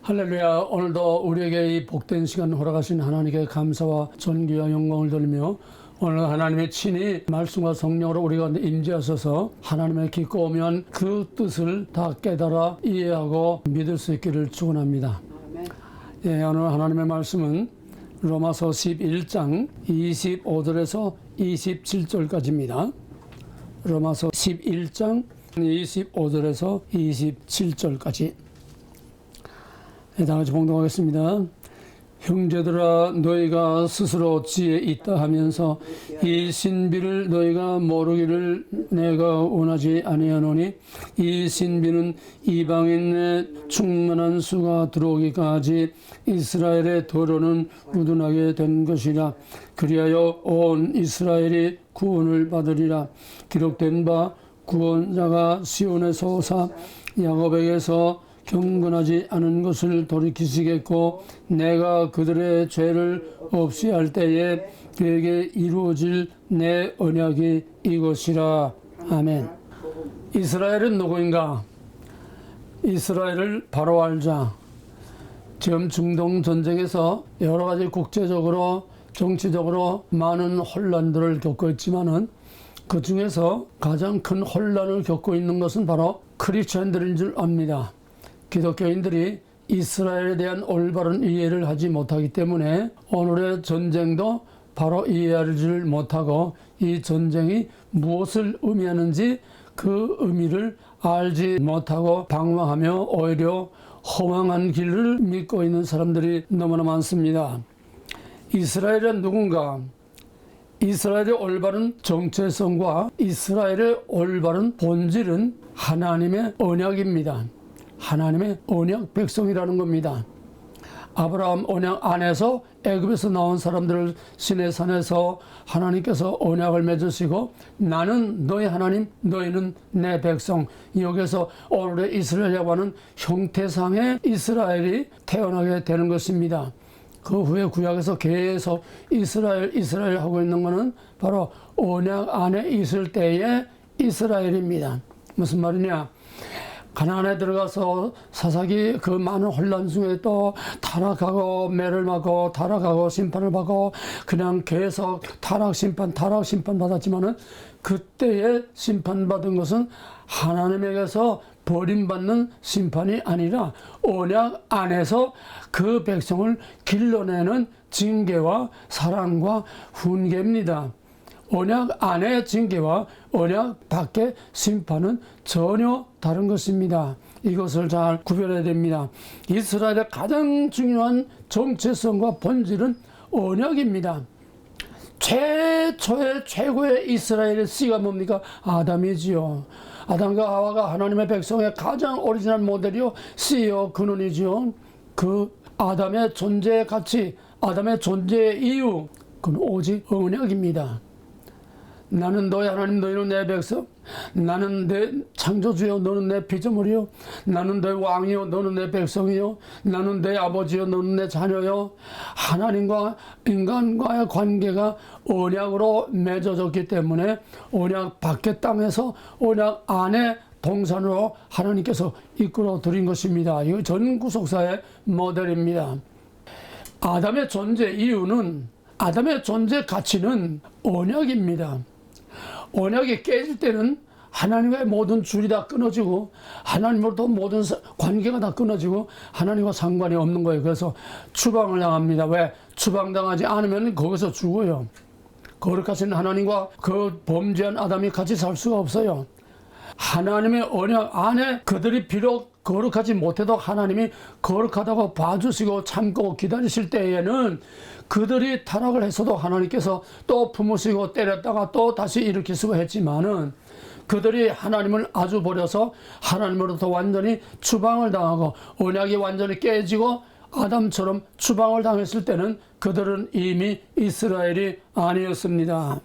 할렐루야. 오늘도 우리에게 이 복된 시간 허락하신 하나님께 감사와 존귀와 영광을 돌리며 오늘 하나님의 친히 말씀과 성령으로 우리가 임재하셔서 하나님의 깊고 오묘한 그 뜻을 다 깨달아 이해하고 믿을 수 있기를 축원합니다. 예, 오늘 하나님의 말씀은 로마서 11장 25절에서 27절까지입니다. 로마서 11장 25절에서 27절까지 다 같이 봉독하겠습니다. 형제들아, 너희가 스스로 지혜 있다 하면서 이 신비를 너희가 모르기를 내가 원하지 아니하노니, 이 신비는 이방인의 충만한 수가 들어오기까지 이스라엘의 도로는 우둔하게 된 것이라. 그리하여 온 이스라엘이 구원을 받으리라. 기록된 바 구원자가 시온에서 오사 야곱에게서 경건하지 않은 것을 돌이키시겠고, 내가 그들의 죄를 없이 할 때에 그에게 이루어질 내 언약이 이것이라. 아멘. 이스라엘은 누구인가? 이스라엘을 바로 알자. 지금 중동 전쟁에서 여러 가지 국제적으로 정치적으로 많은 혼란들을 겪고 있지만은 그 중에서 가장 큰 혼란을 겪고 있는 것은 바로 크리스천들인 줄 압니다. 기독교인들이 이스라엘에 대한 올바른 이해를 하지 못하기 때문에 오늘의 전쟁도 바로 이해하지를 못하고, 이 전쟁이 무엇을 의미하는지 그 의미를 알지 못하고 방황하며 오히려 허망한 길을 믿고 있는 사람들이 너무나 많습니다. 이스라엘은 누군가? 이스라엘의 올바른 정체성과 이스라엘의 올바른 본질은 하나님의 언약입니다. 하나님의 언약 백성이라는 겁니다. 아브라함 언약 안에서 애굽에서 나온 사람들을 시내산에서 하나님께서 언약을 맺으시고, 나는 너희 하나님, 너희는 내 백성. 여기서 오늘의 이스라엘이라고 하는 형태상의 이스라엘이 태어나게 되는 것입니다. 그 후에 구약에서 계속 이스라엘 하고 있는 것은 바로 언약 안에 있을 때의 이스라엘입니다. 무슨 말이냐? 가나안에 들어가서 사사기 그 많은 혼란 중에 또 타락하고 매를 맞고 타락하고 심판을 받고 그냥 계속 타락 심판 받았지만은, 그때의 심판받은 것은 하나님에게서 버림받는 심판이 아니라 언약 안에서 그 백성을 길러내는 징계와 사랑과 훈계입니다. 언약 안의 징계와 언약 밖의 심판은 전혀 다른 것입니다. 이것을 잘 구별해야 됩니다. 이스라엘의 가장 중요한 정체성과 본질은 언약입니다. 최고의 이스라엘의 씨가 뭡니까? 아담이지요. 아담과 하와가 하나님의 백성의 가장 오리지널 모델이요, 씨요, 근원이지요. 그 아담의 존재의 가치, 아담의 존재의 이유, 그건 오직 언약입니다. 나는 너의 하나님, 너희는 내 백성. 나는 내 창조주요, 너는 내 피조물이요. 나는 내 왕이요, 너는 내 백성이요. 나는 내 아버지요, 너는 내 자녀요. 하나님과 인간과의 관계가 언약으로 맺어졌기 때문에 언약 밖의 땅에서 언약 안에 동산으로 하나님께서 이끌어 드린 것입니다. 이거 전 구속사의 모델입니다. 아담의 존재 이유는, 아담의 존재 가치는 언약입니다. 언약이 깨질 때는 하나님과의 모든 줄이 다 끊어지고, 하나님으로부터 모든 관계가 다 끊어지고 하나님과 상관이 없는 거예요. 그래서 추방을 당합니다. 왜? 추방당하지 않으면 거기서 죽어요. 거룩하신 하나님과 그 범죄한 아담이 같이 살 수가 없어요. 하나님의 언약 안에 그들이 비록 거룩하지 못해도 하나님이 거룩하다고 봐주시고 참고 기다리실 때에는 그들이 타락을 했어도 하나님께서 또 품으시고 때렸다가 또 다시 일으키시고 했지만은, 그들이 하나님을 아주 버려서 하나님으로부터 완전히 추방을 당하고 언약이 완전히 깨지고 아담처럼 추방을 당했을 때는 그들은 이미 이스라엘이 아니었습니다.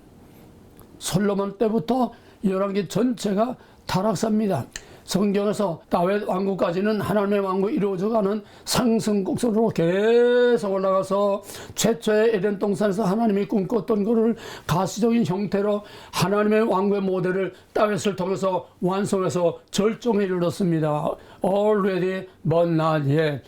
솔로몬 때부터 열왕기 전체가 타락사입니다. 성경에서 다윗 왕국까지는 하나님의 왕국이 이루어져가는 상승곡선으로 계속 올라가서 최초의 에덴 동산에서 하나님이 꿈꿨던 것을 가시적인 형태로 하나님의 왕국의 모델을 다윗을 통해서 완성해서 절정에 이르렀습니다. Already but not yet.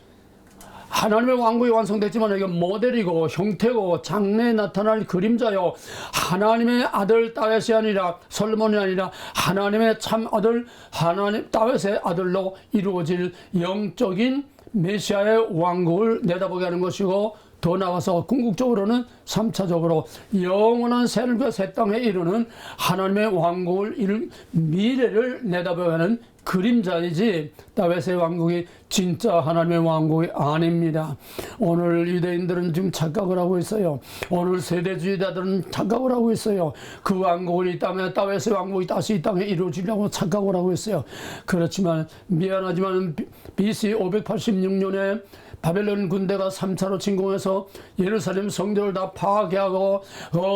하나님의 왕국이 완성됐지만 이게 모델이고 형태고 장래에 나타날 그림자요. 하나님의 아들 다윗이 아니라 솔로몬이 아니라 하나님의 참 아들 하나님 다윗의 아들로 이루어질 영적인 메시아의 왕국을 내다보게 하는 것이고, 더 나아가서 궁극적으로는 3차적으로 영원한 새하늘과 새 땅에 이르는 하나님의 왕국을 이룰 미래를 내다보게 하는 그림자이지, 다윗의 왕국이 진짜 하나님의 왕국이 아닙니다. 오늘 유대인들은 지금 착각을 하고 있어요. 오늘 세대주의자들은 착각을 하고 있어요. 그 왕국은 이 땅에, 다윗의 왕국이 다시 이 땅에 이루어지려고 착각을 하고 있어요. 그렇지만 미안하지만 BC 586년에 바벨론 군대가 3차로 침공해서 예루살렘 성전을 다 파괴하고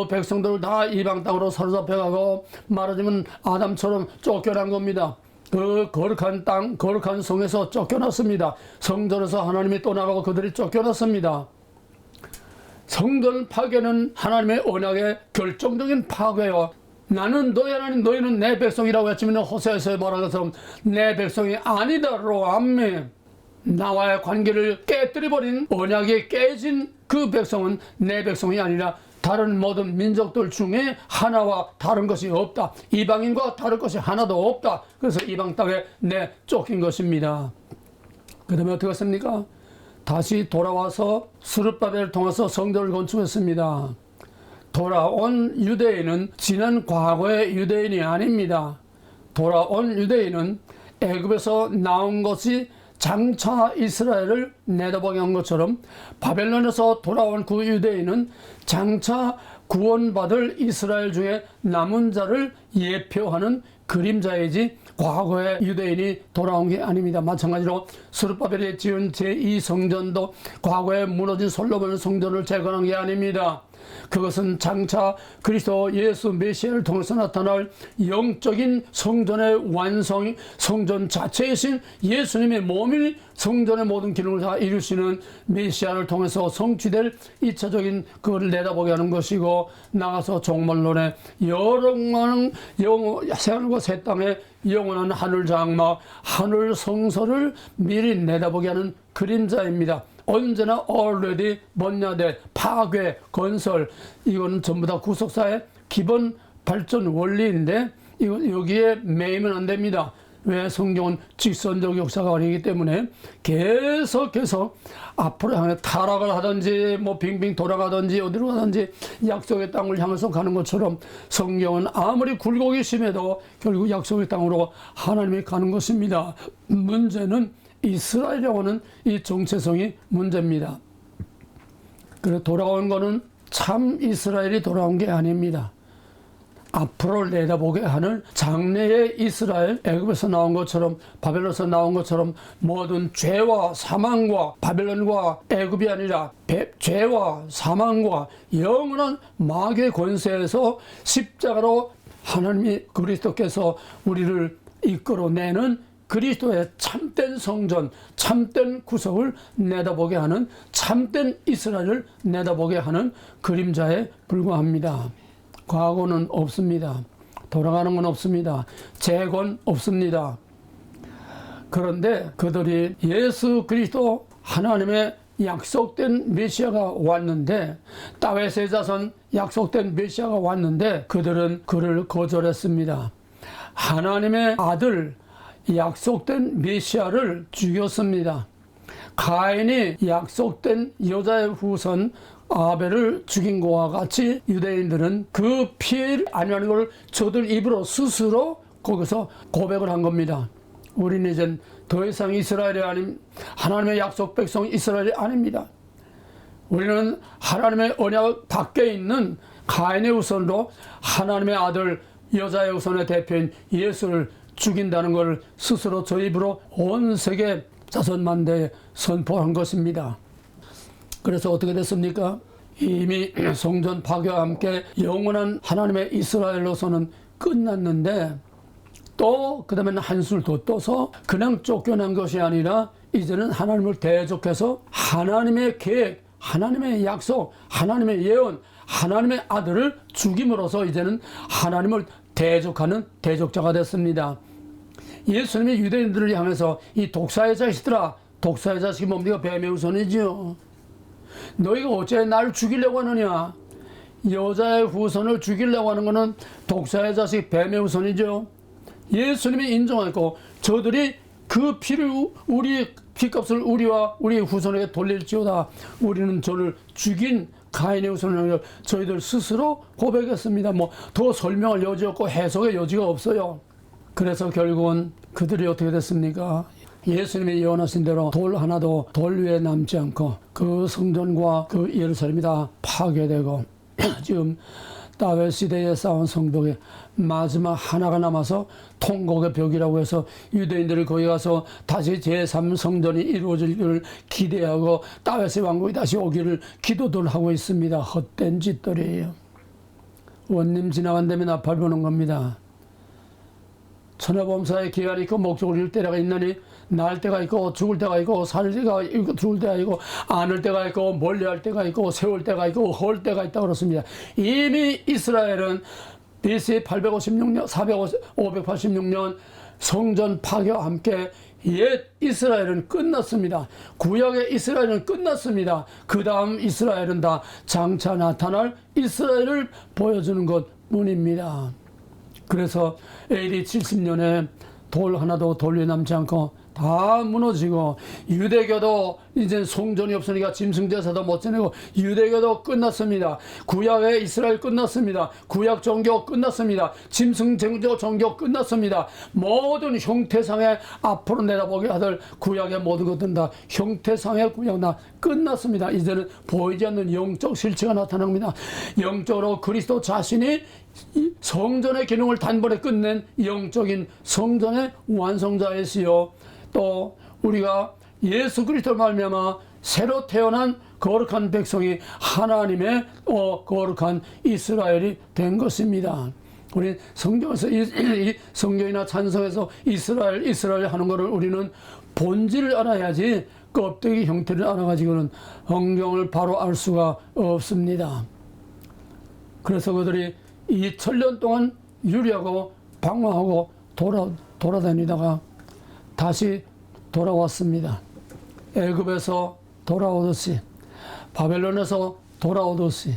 백성들을 다 이방 땅으로 사로잡혀가고, 말하자면 아담처럼 쫓겨난 겁니다. 그 거룩한 땅, 거룩한 성에서 쫓겨났습니다. 성전에서 하나님이 떠나가고 그들이 쫓겨났습니다. 성전 파괴는 하나님의 언약의 결정적인 파괴요. 나는 너희 하나님, 너희는 내 백성이라고 했지만 호세아서 말한 것처럼 내 백성이 아니다로 아멘. 나와의 관계를 깨뜨려버린, 언약이 깨진 그 백성은 내 백성이 아니라 다른 모든 민족들 중에 하나와 다른 것이 없다. 이방인과 다른 것이 하나도 없다. 그래서 이방 땅에 내쫓긴 것입니다. 그 다음에 어떻게 했습니까? 다시 돌아와서 스룹바벨을 통해서 성전을 건축했습니다. 돌아온 유대인은 지난 과거의 유대인이 아닙니다. 돌아온 유대인은 애굽에서 나온 것이 장차 이스라엘을 내다보게 한 것처럼 바벨론에서 돌아온 그 유대인은 장차 구원받을 이스라엘 중에 남은 자를 예표하는 그림자이지 과거의 유대인이 돌아온 게 아닙니다. 마찬가지로 스룹바벨이 지은 제2성전도 과거에 무너진 솔로몬 성전을 재건한 게 아닙니다. 그것은 장차 그리스도 예수 메시아를 통해서 나타날 영적인 성전의 완성, 성전 자체이신 예수님의 몸이 성전의 모든 기능을 다 이루시는 메시아를 통해서 성취될 2차적인 그걸 내다보게 하는 것이고, 나가서 종말론에 영원한 새하늘과 새 땅에 영원한 하늘 장막, 하늘 성소를 미리 내다보게 하는 그림자입니다. 언제나 already 번야돼 파괴, 건설, 이거는 전부 다 구속사의 기본 발전 원리인데 여기에 매이면 안 됩니다. 왜? 성경은 직선적 역사가 아니기 때문에 계속해서 앞으로 향해 타락을 하든지 뭐 빙빙 돌아가든지 어디로 가든지 약속의 땅을 향해서 가는 것처럼 성경은 아무리 굴곡이 심해도 결국 약속의 땅으로 하나님이 가는 것입니다. 문제는 이스라엘이라고 하는 이 정체성이 문제입니다. 그래 돌아온 거는 참 이스라엘이 돌아온 게 아닙니다. 앞으로 내다보게 하는 장래의 이스라엘, 애굽에서 나온 것처럼 바벨론에서 나온 것처럼 모든 죄와 사망과 바벨론과 애굽이 아니라 죄와 사망과 영원한 마귀의 권세에서 십자가로 하나님이 그리스도께서 우리를 이끌어내는 그리스도의 참된 성전, 참된 구속을 내다보게 하는, 참된 이스라엘을 내다보게 하는 그림자에 불과합니다. 과거는 없습니다. 돌아가는 건 없습니다. 재건 없습니다. 그런데 그들이 예수 그리스도 하나님의 약속된 메시아가 왔는데, 다윗의 자손 약속된 메시아가 왔는데 그들은 그를 거절했습니다. 하나님의 아들 약속된 메시아를 죽였습니다. 가인이 약속된 여자의 후손 아벨을 죽인 것과 같이 유대인들은 그 피해를 아니하는 걸 저들 입으로 스스로 거기서 고백을 한 겁니다. 우리는 이젠 더 이상 이스라엘이 아닌 하나님의 약속 백성 이스라엘이 아닙니다. 우리는 하나님의 언약 밖에 있는 가인의 후손으로 하나님의 아들 여자의 후손의 대표인 예수를 죽인다는 걸 스스로 저 입으로 온 세계 자손만대에 선포한 것입니다. 그래서 어떻게 됐습니까? 이미 성전 파괴와 함께 영원한 하나님의 이스라엘로서는 끝났는데, 또 그 다음에는 한술 더 떠서 그냥 쫓겨난 것이 아니라 이제는 하나님을 대적해서 하나님의 계획, 하나님의 약속, 하나님의 예언, 하나님의 아들을 죽임으로써 이제는 하나님을 대적하는 대적자가 됐습니다. 예수님이 유대인들을 향해서 이 독사의 자식들아, 독사의 자식이 뭡니까? 뱀의 후손이지요. 너희가 어째 나를 죽이려고 하느냐? 여자의 후손을 죽이려고 하는 것은 독사의 자식 뱀의 후손이죠. 예수님이 인정하고 저들이 그 피를 우리 피값을 우리와 우리 후손에게 돌릴지어다. 우리는 저를 죽인 가인의 후손을 저희들 스스로 고백했습니다. 뭐 더 설명할 여지 없고 해석의 여지가 없어요. 그래서 결국은 그들이 어떻게 됐습니까? 예수님이 예언하신 대로 돌 하나도 돌 위에 남지 않고 그 성전과 그 예루살렘이 다 파괴되고 지금 다윗 시대에 쌓은 성벽에 마지막 하나가 남아서 통곡의 벽이라고 해서 유대인들이 거기 가서 다시 제3성전이 이루어지기를 기대하고 다윗의 왕국이 다시 오기를 기도들 하고 있습니다. 헛된 짓들이에요. 원님 지나간 다음에 나팔 부는 겁니다. 천하범사의 기한이 있고 목적을 이룰 때가 있느니 날 때가 있고 죽을 때가 있고 살 때가 있고 죽을 때가 있고 안을 때가 있고 멀리할 때가 있고 세울 때가 있고 헐 때가 있다고 그렇습니다. 이미 이스라엘은 BC 856년 586년 성전 파괴와 함께 옛 이스라엘은 끝났습니다. 구약의 이스라엘은 끝났습니다. 그 다음 이스라엘은 다 장차 나타날 이스라엘을 보여주는 것뿐입니다. 그래서 AD 70년에 돌 하나도 돌 위에 남지 않고 다 무너지고 유대교도 이제 성전이 없으니까 짐승제사도 못 지내고 유대교도 끝났습니다. 구약의 이스라엘 끝났습니다. 구약 종교 끝났습니다. 짐승 종교 끝났습니다. 모든 형태상의 앞으로 내다보게 하들 구약의 모든 것들은 다 형태상의 구약 다 끝났습니다. 이제는 보이지 않는 영적 실체가 나타납니다. 영적으로 그리스도 자신이 성전의 기능을 단번에 끝낸 영적인 성전의 완성자이시요. 또 우리가 예수 그리스도를 말미암아 새로 태어난 거룩한 백성이 하나님의 거룩한 이스라엘이 된 것입니다. 우리 성경에서 이 성경이나 찬성에서 이스라엘 하는 것을 우리는 본질을 알아야지 껍데기 형태를 알아가지고는 성경을 바로 알 수가 없습니다. 그래서 그들이 2000년 동안 유리하고 방황하고 돌아다니다가 다시 돌아왔습니다. 애굽에서 돌아오듯이 바벨론에서 돌아오듯이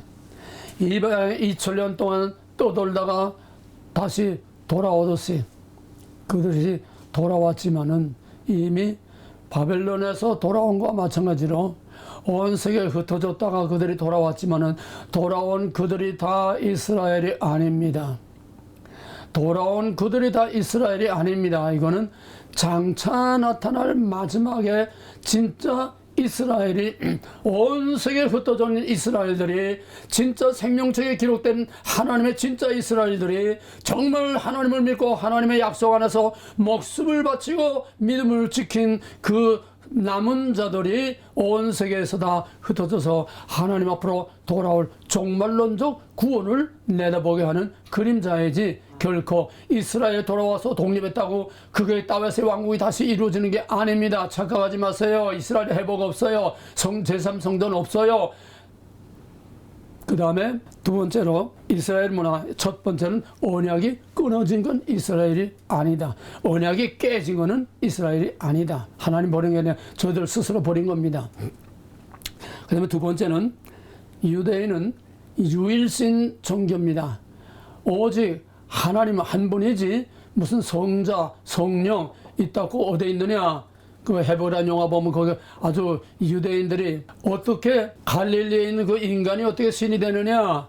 2000년 동안 떠돌다가 다시 돌아오듯이 그들이 돌아왔지만은 이미 바벨론에서 돌아온 것과 마찬가지로 온 세계에 흩어졌다가 그들이 돌아왔지만은 돌아온 그들이 다 이스라엘이 아닙니다. 돌아온 그들이 다 이스라엘이 아닙니다. 이거는 장차 나타날 마지막에 진짜 이스라엘이 온 세계에 흩어져 있는 이스라엘들이 진짜 생명책에 기록된 하나님의 진짜 이스라엘들이 정말 하나님을 믿고 하나님의 약속 안에서 목숨을 바치고 믿음을 지킨 그 남은 자들이 온 세계에서 다 흩어져서 하나님 앞으로 돌아올 종말론적 구원을 내다보게 하는 그림자이지 결코 이스라엘 돌아와서 독립했다고 그게 다윗의 왕국이 다시 이루어지는 게 아닙니다. 착각하지 마세요. 이스라엘 회복 없어요. 제3성전 없어요. 그 다음에 두 번째로 이스라엘 문화, 첫 번째는 언약이 끊어진 건 이스라엘이 아니다. 언약이 깨진 거는 이스라엘이 아니다. 하나님 버린 게 아니라 저들 스스로 버린 겁니다. 그 다음에 두 번째는 유대인은 유일신 종교입니다. 오직 하나님 한 분이지 무슨 성자, 성령 있다고 어디 있느냐. 그 헤브라는 영화 보면 거기 아주 유대인들이 어떻게 갈릴리에 있는 그 인간이 어떻게 신이 되느냐,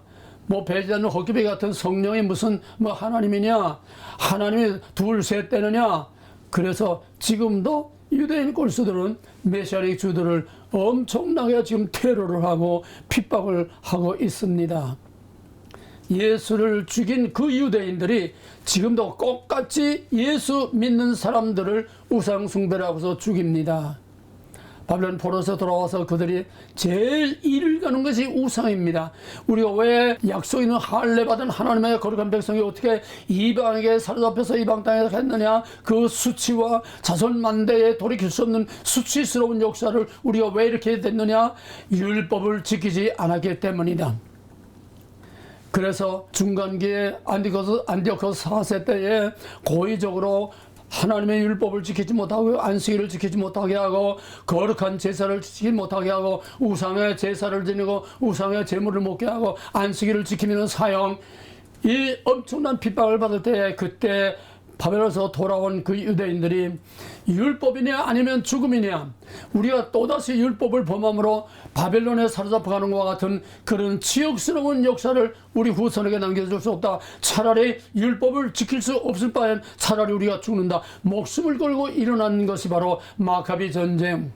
뭐 배지 않는 헛기비 같은 성령이 무슨 뭐 하나님이냐, 하나님이 둘 셋 되느냐. 그래서 지금도 유대인 꼴수들은 메시아닉 주들을 엄청나게 지금 테러를 하고 핍박을 하고 있습니다. 예수를 죽인 그 유대인들이 지금도 똑같이 예수 믿는 사람들을 우상 숭배라고서 죽입니다. 바벨론 포로에서 돌아와서 그들이 제일 이를 가는 것이 우상입니다. 우리가 왜 약속 있는 할례 받은 하나님의 거룩한 백성이 어떻게 이방에게 사로잡혀서 이방 땅에 갔느냐, 그 수치와 자손 만대에 돌이킬 수 없는 수치스러운 역사를 우리가 왜 이렇게 됐느냐, 율법을 지키지 않았기 때문이다. 그래서 중간기에 안디오코스 4세 때에 고의적으로 하나님의 율법을 지키지 못하고 안식일을 지키지 못하게 하고 거룩한 제사를 지키지 못하게 하고 우상의 제사를 지니고 우상의 제물을 먹게 하고 안식일을 지키는 사형, 이 엄청난 핍박을 받을 때 그때 바벨론에서 돌아온 그 유대인들이 율법이냐 아니면 죽음이냐, 우리가 또다시 율법을 범함으로 바벨론에 사로잡혀가는 것과 같은 그런 치욕스러운 역사를 우리 후손에게 남겨줄 수 없다. 차라리 율법을 지킬 수 없을 바엔 차라리 우리가 죽는다. 목숨을 걸고 일어난 것이 바로 마카비 전쟁.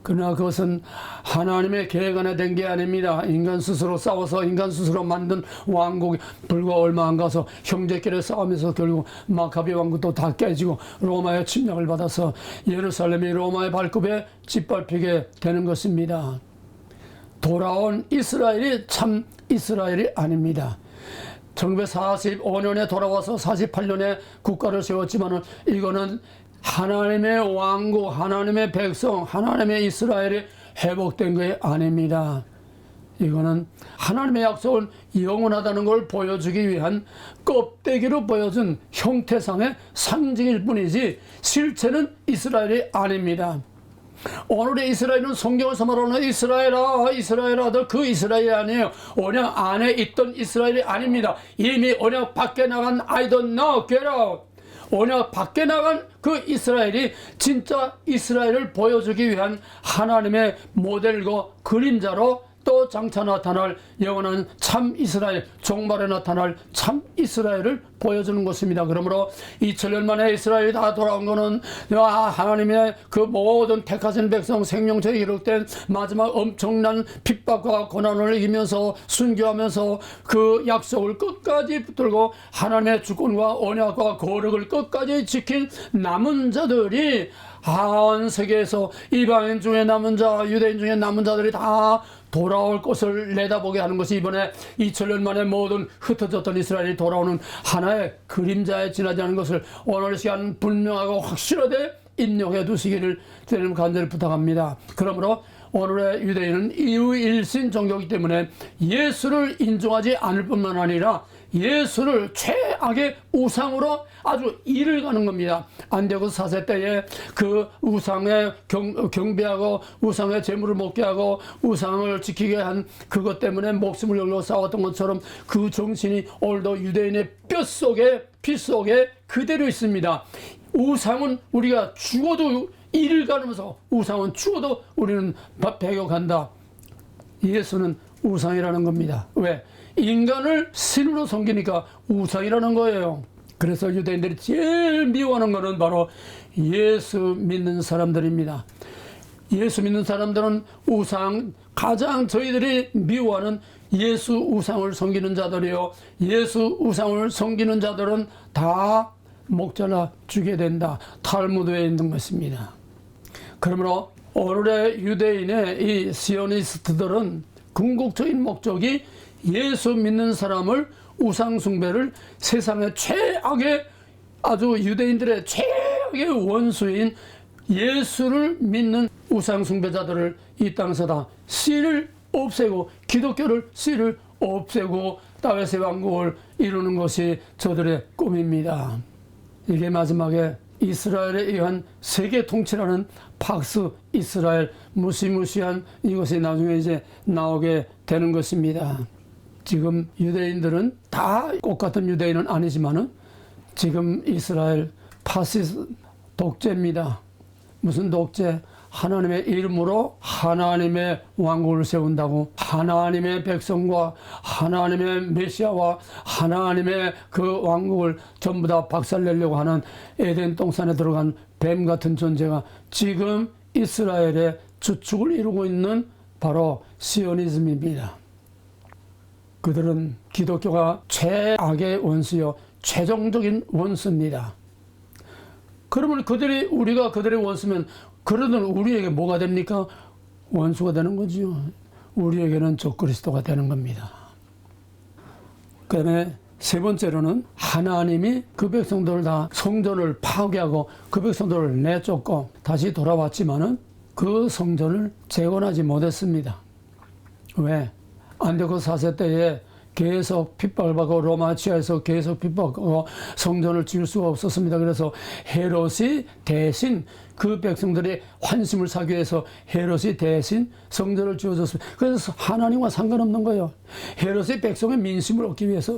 그러나 그것은 하나님의 계획 안에 된 게 아닙니다. 인간 스스로 싸워서 인간 스스로 만든 왕국이 불과 얼마 안 가서 형제끼리 싸우면서 결국 마카비 왕국도 다 깨지고 로마의 침략을 받아서 예루살렘이 로마의 발급에 짓밟히게 되는 것입니다. 돌아온 이스라엘이 참 이스라엘이 아닙니다. 1945년에 돌아와서 48년에 국가를 세웠지만 이거는 하나님의 왕국, 하나님의 백성, 하나님의 이스라엘이 회복된 게 아닙니다. 이거는 하나님의 약속은 영원하다는 걸 보여주기 위한 껍데기로 보여준 형태상의 상징일 뿐이지 실체는 이스라엘이 아닙니다. 오늘의 이스라엘은 성경에서 말하는 이스라엘아, 이스라엘아, 너 그 이스라엘이 아니에요. 언약 안에 있던 이스라엘이 아닙니다. 이미 언약 밖에 나간 I don't know, get out. 언약 밖에 나간 그 이스라엘이 진짜 이스라엘을 보여주기 위한 하나님의 모델과 그림자로 또 장차 나타날 영원한 참 이스라엘, 종말에 나타날 참 이스라엘을 보여주는 것입니다. 그러므로 2000년 만에 이스라엘이 다 돌아온 것은 하나님의 그 모든 택하신 백성 생명체에 기록된 마지막 엄청난 핍박과 고난을 이기면서 순교하면서 그 약속을 끝까지 붙들고 하나님의 주권과 언약과 거룩을 끝까지 지킨 남은 자들이 한 세계에서 이방인 중에 남은 자, 유대인 중에 남은 자들이 다 돌아올 것을 내다보게 하는 것이 이번에 2000년 만에 모든 흩어졌던 이스라엘이 돌아오는 하나의 그림자에 지나지 않은 것을 오늘 시간 분명하고 확실하게 입력해 두시기를 주님 간절히 부탁합니다. 그러므로 오늘의 유대인은 이유일신 종교이기 때문에 예수를 인정하지 않을 뿐만 아니라 예수를 최악의 우상으로 아주 일을 가는 겁니다. 안디고스 4세 때에 그 우상에 경배하고 우상의 제물을 먹게 하고 우상을 지키게 한 그것 때문에 목숨을 걸고 싸웠던 것처럼 그 정신이 오늘도 유대인의 뼛속에 피 속에 그대로 있습니다. 우상은 우리가 죽어도 일을 가면서 우상은 죽어도 우리는 배격한다. 예수는 우상이라는 겁니다. 왜? 인간을 신으로 섬기니까 우상이라는 거예요. 그래서 유대인들이 제일 미워하는 것은 바로 예수 믿는 사람들입니다. 예수 믿는 사람들은 우상, 가장 저희들이 미워하는 예수 우상을 섬기는 자들이요, 예수 우상을 섬기는 자들은 다 목잘라 주게 된다. 탈무드에 있는 것입니다. 그러므로 오늘의 유대인의 이 시오니스트들은 궁극적인 목적이 예수 믿는 사람을 우상숭배를 세상의 최악의 아주 유대인들의 최악의 원수인 예수를 믿는 우상숭배자들을 이 땅에서 다 씨를 없애고 기독교를 씨를 없애고 다윗의 왕국을 이루는 것이 저들의 꿈입니다. 이게 마지막에 이스라엘에 의한 세계 통치라는 팍스 이스라엘 무시무시한 이것이 나중에 이제 나오게 되는 것입니다. 지금 유대인들은 다 똑같은 유대인은 아니지만은 지금 이스라엘 파시스 독재입니다. 무슨 독재? 하나님의 이름으로 하나님의 왕국을 세운다고 하나님의 백성과 하나님의 메시아와 하나님의 그 왕국을 전부 다 박살내려고 하는 에덴 동산에 들어간 뱀 같은 존재가 지금 이스라엘의 주축을 이루고 있는 바로 시오니즘입니다. 그들은 기독교가 최악의 원수요 최종적인 원수입니다. 그러면 우리가 그들의 원수면 그러면 우리에게 뭐가 됩니까? 원수가 되는 거죠. 우리에게는 적그리스도가 되는 겁니다. 그 다음에 세 번째로는 하나님이 그 백성들을 다 성전을 파괴하고 그 백성들을 내쫓고 다시 돌아왔지만은 그 성전을 재건하지 못했습니다. 왜? 안디고스 4세 때에 계속 핍박을 받고 로마 지하에서 계속 핍박하고 성전을 지을 수가 없었습니다. 그래서 헤롯이 대신 그 백성들의 환심을 사기 위해서 헤롯이 대신 성전을 지어줬습니다. 그래서 하나님과 상관없는 거예요. 헤롯이 백성의 민심을 얻기 위해서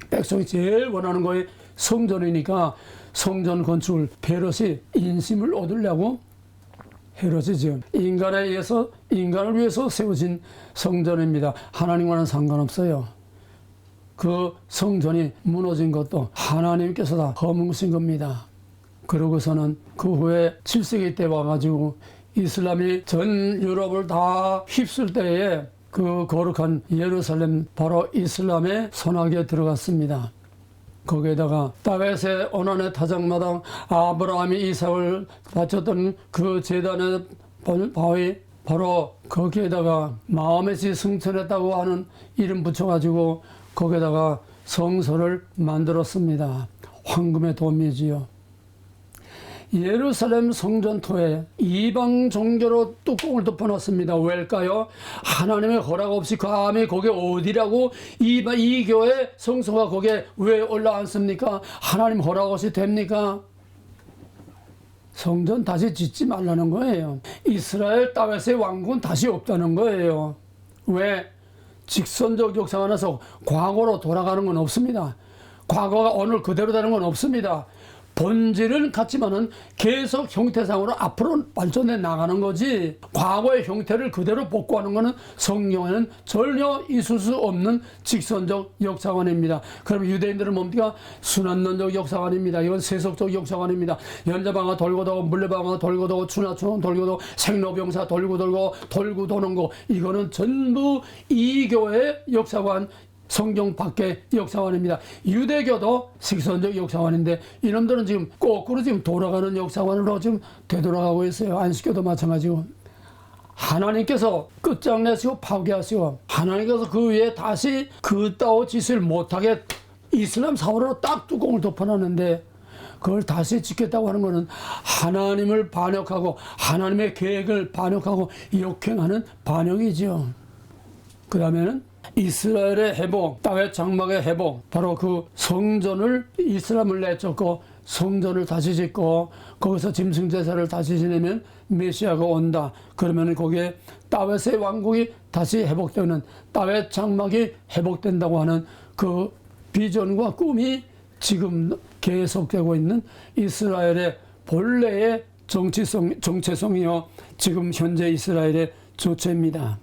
백성이 제일 원하는 거에 성전이니까 성전 건축을 헤롯이 인심을 얻으려고 헤롯이 지은 인간에 의해서 인간을 위해서 세워진 성전입니다. 하나님과는 상관없어요. 그 성전이 무너진 것도 하나님께서 다 허물으신 겁니다. 그러고서는 그 후에 7세기 때 와가지고 이슬람이 전 유럽을 다 휩쓸 때에 그 거룩한 예루살렘 바로 이슬람의 손아귀에 들어갔습니다. 거기에다가 다윗의 오난의 타작마당 아브라함이 이삭을 바쳤던 그 제단의 바위 바로 거기에다가 마호멧이 승천했다고 하는 이름 붙여가지고 거기에다가 성소를 만들었습니다. 황금의 도미지요. 예루살렘 성전토에 이방 종교로 뚜껑을 덮어놨습니다. 왜일까요? 하나님의 허락 없이 감히 거기에 어디라고 이 교회 성소가 거기에 왜 올라앉습니까? 하나님 허락 없이 됩니까? 성전 다시 짓지 말라는 거예요. 이스라엘 다윗의 왕국은 다시 없다는 거예요. 왜? 직선적 역사 안에서 과거로 돌아가는 건 없습니다. 과거가 오늘 그대로 되는 건 없습니다. 본질은 같지만은 계속 형태상으로 앞으로 발전해 나가는 거지, 과거의 형태를 그대로 복구하는 것은 성경에는 전혀 있을 수 없는 직선적 역사관입니다. 그럼 유대인들은 뭡니까? 순환론적 역사관입니다. 이건 세속적 역사관입니다. 연자방아 돌고 돌고 물레방아 돌고 돌고 추나추는 돌고 돌고 생로병사 돌고 돌고 도는 거, 이거는 전부 이교의 역사관, 성경 밖의 역사관입니다. 유대교도 직선적 역사관인데 이놈들은 지금 거꾸로 지금 돌아가는 역사관으로 지금 되돌아가고 있어요. 안식교도 마찬가지고. 하나님께서 끝장내시고 파괴하시고 하나님께서 그 위에 다시 그따위 짓을 못하게 이슬람 사원으로 딱 뚜껑을 덮어놨는데 그걸 다시 짓겠다고 하는 것은 하나님을 반역하고 하나님의 계획을 반역하고 역행하는 반역이죠. 그 다음에는 이스라엘의 회복, 다윗 장막의 회복, 바로 그 성전을 이스라엘을 내쫓고 성전을 다시 짓고 거기서 짐승제사를 다시 지내면 메시아가 온다. 그러면 거기에 다윗의 왕국이 다시 회복되는, 다윗 장막이 회복된다고 하는 그 비전과 꿈이 지금 계속되고 있는 이스라엘의 본래의 정체성이요, 지금 현재 이스라엘의 조체입니다.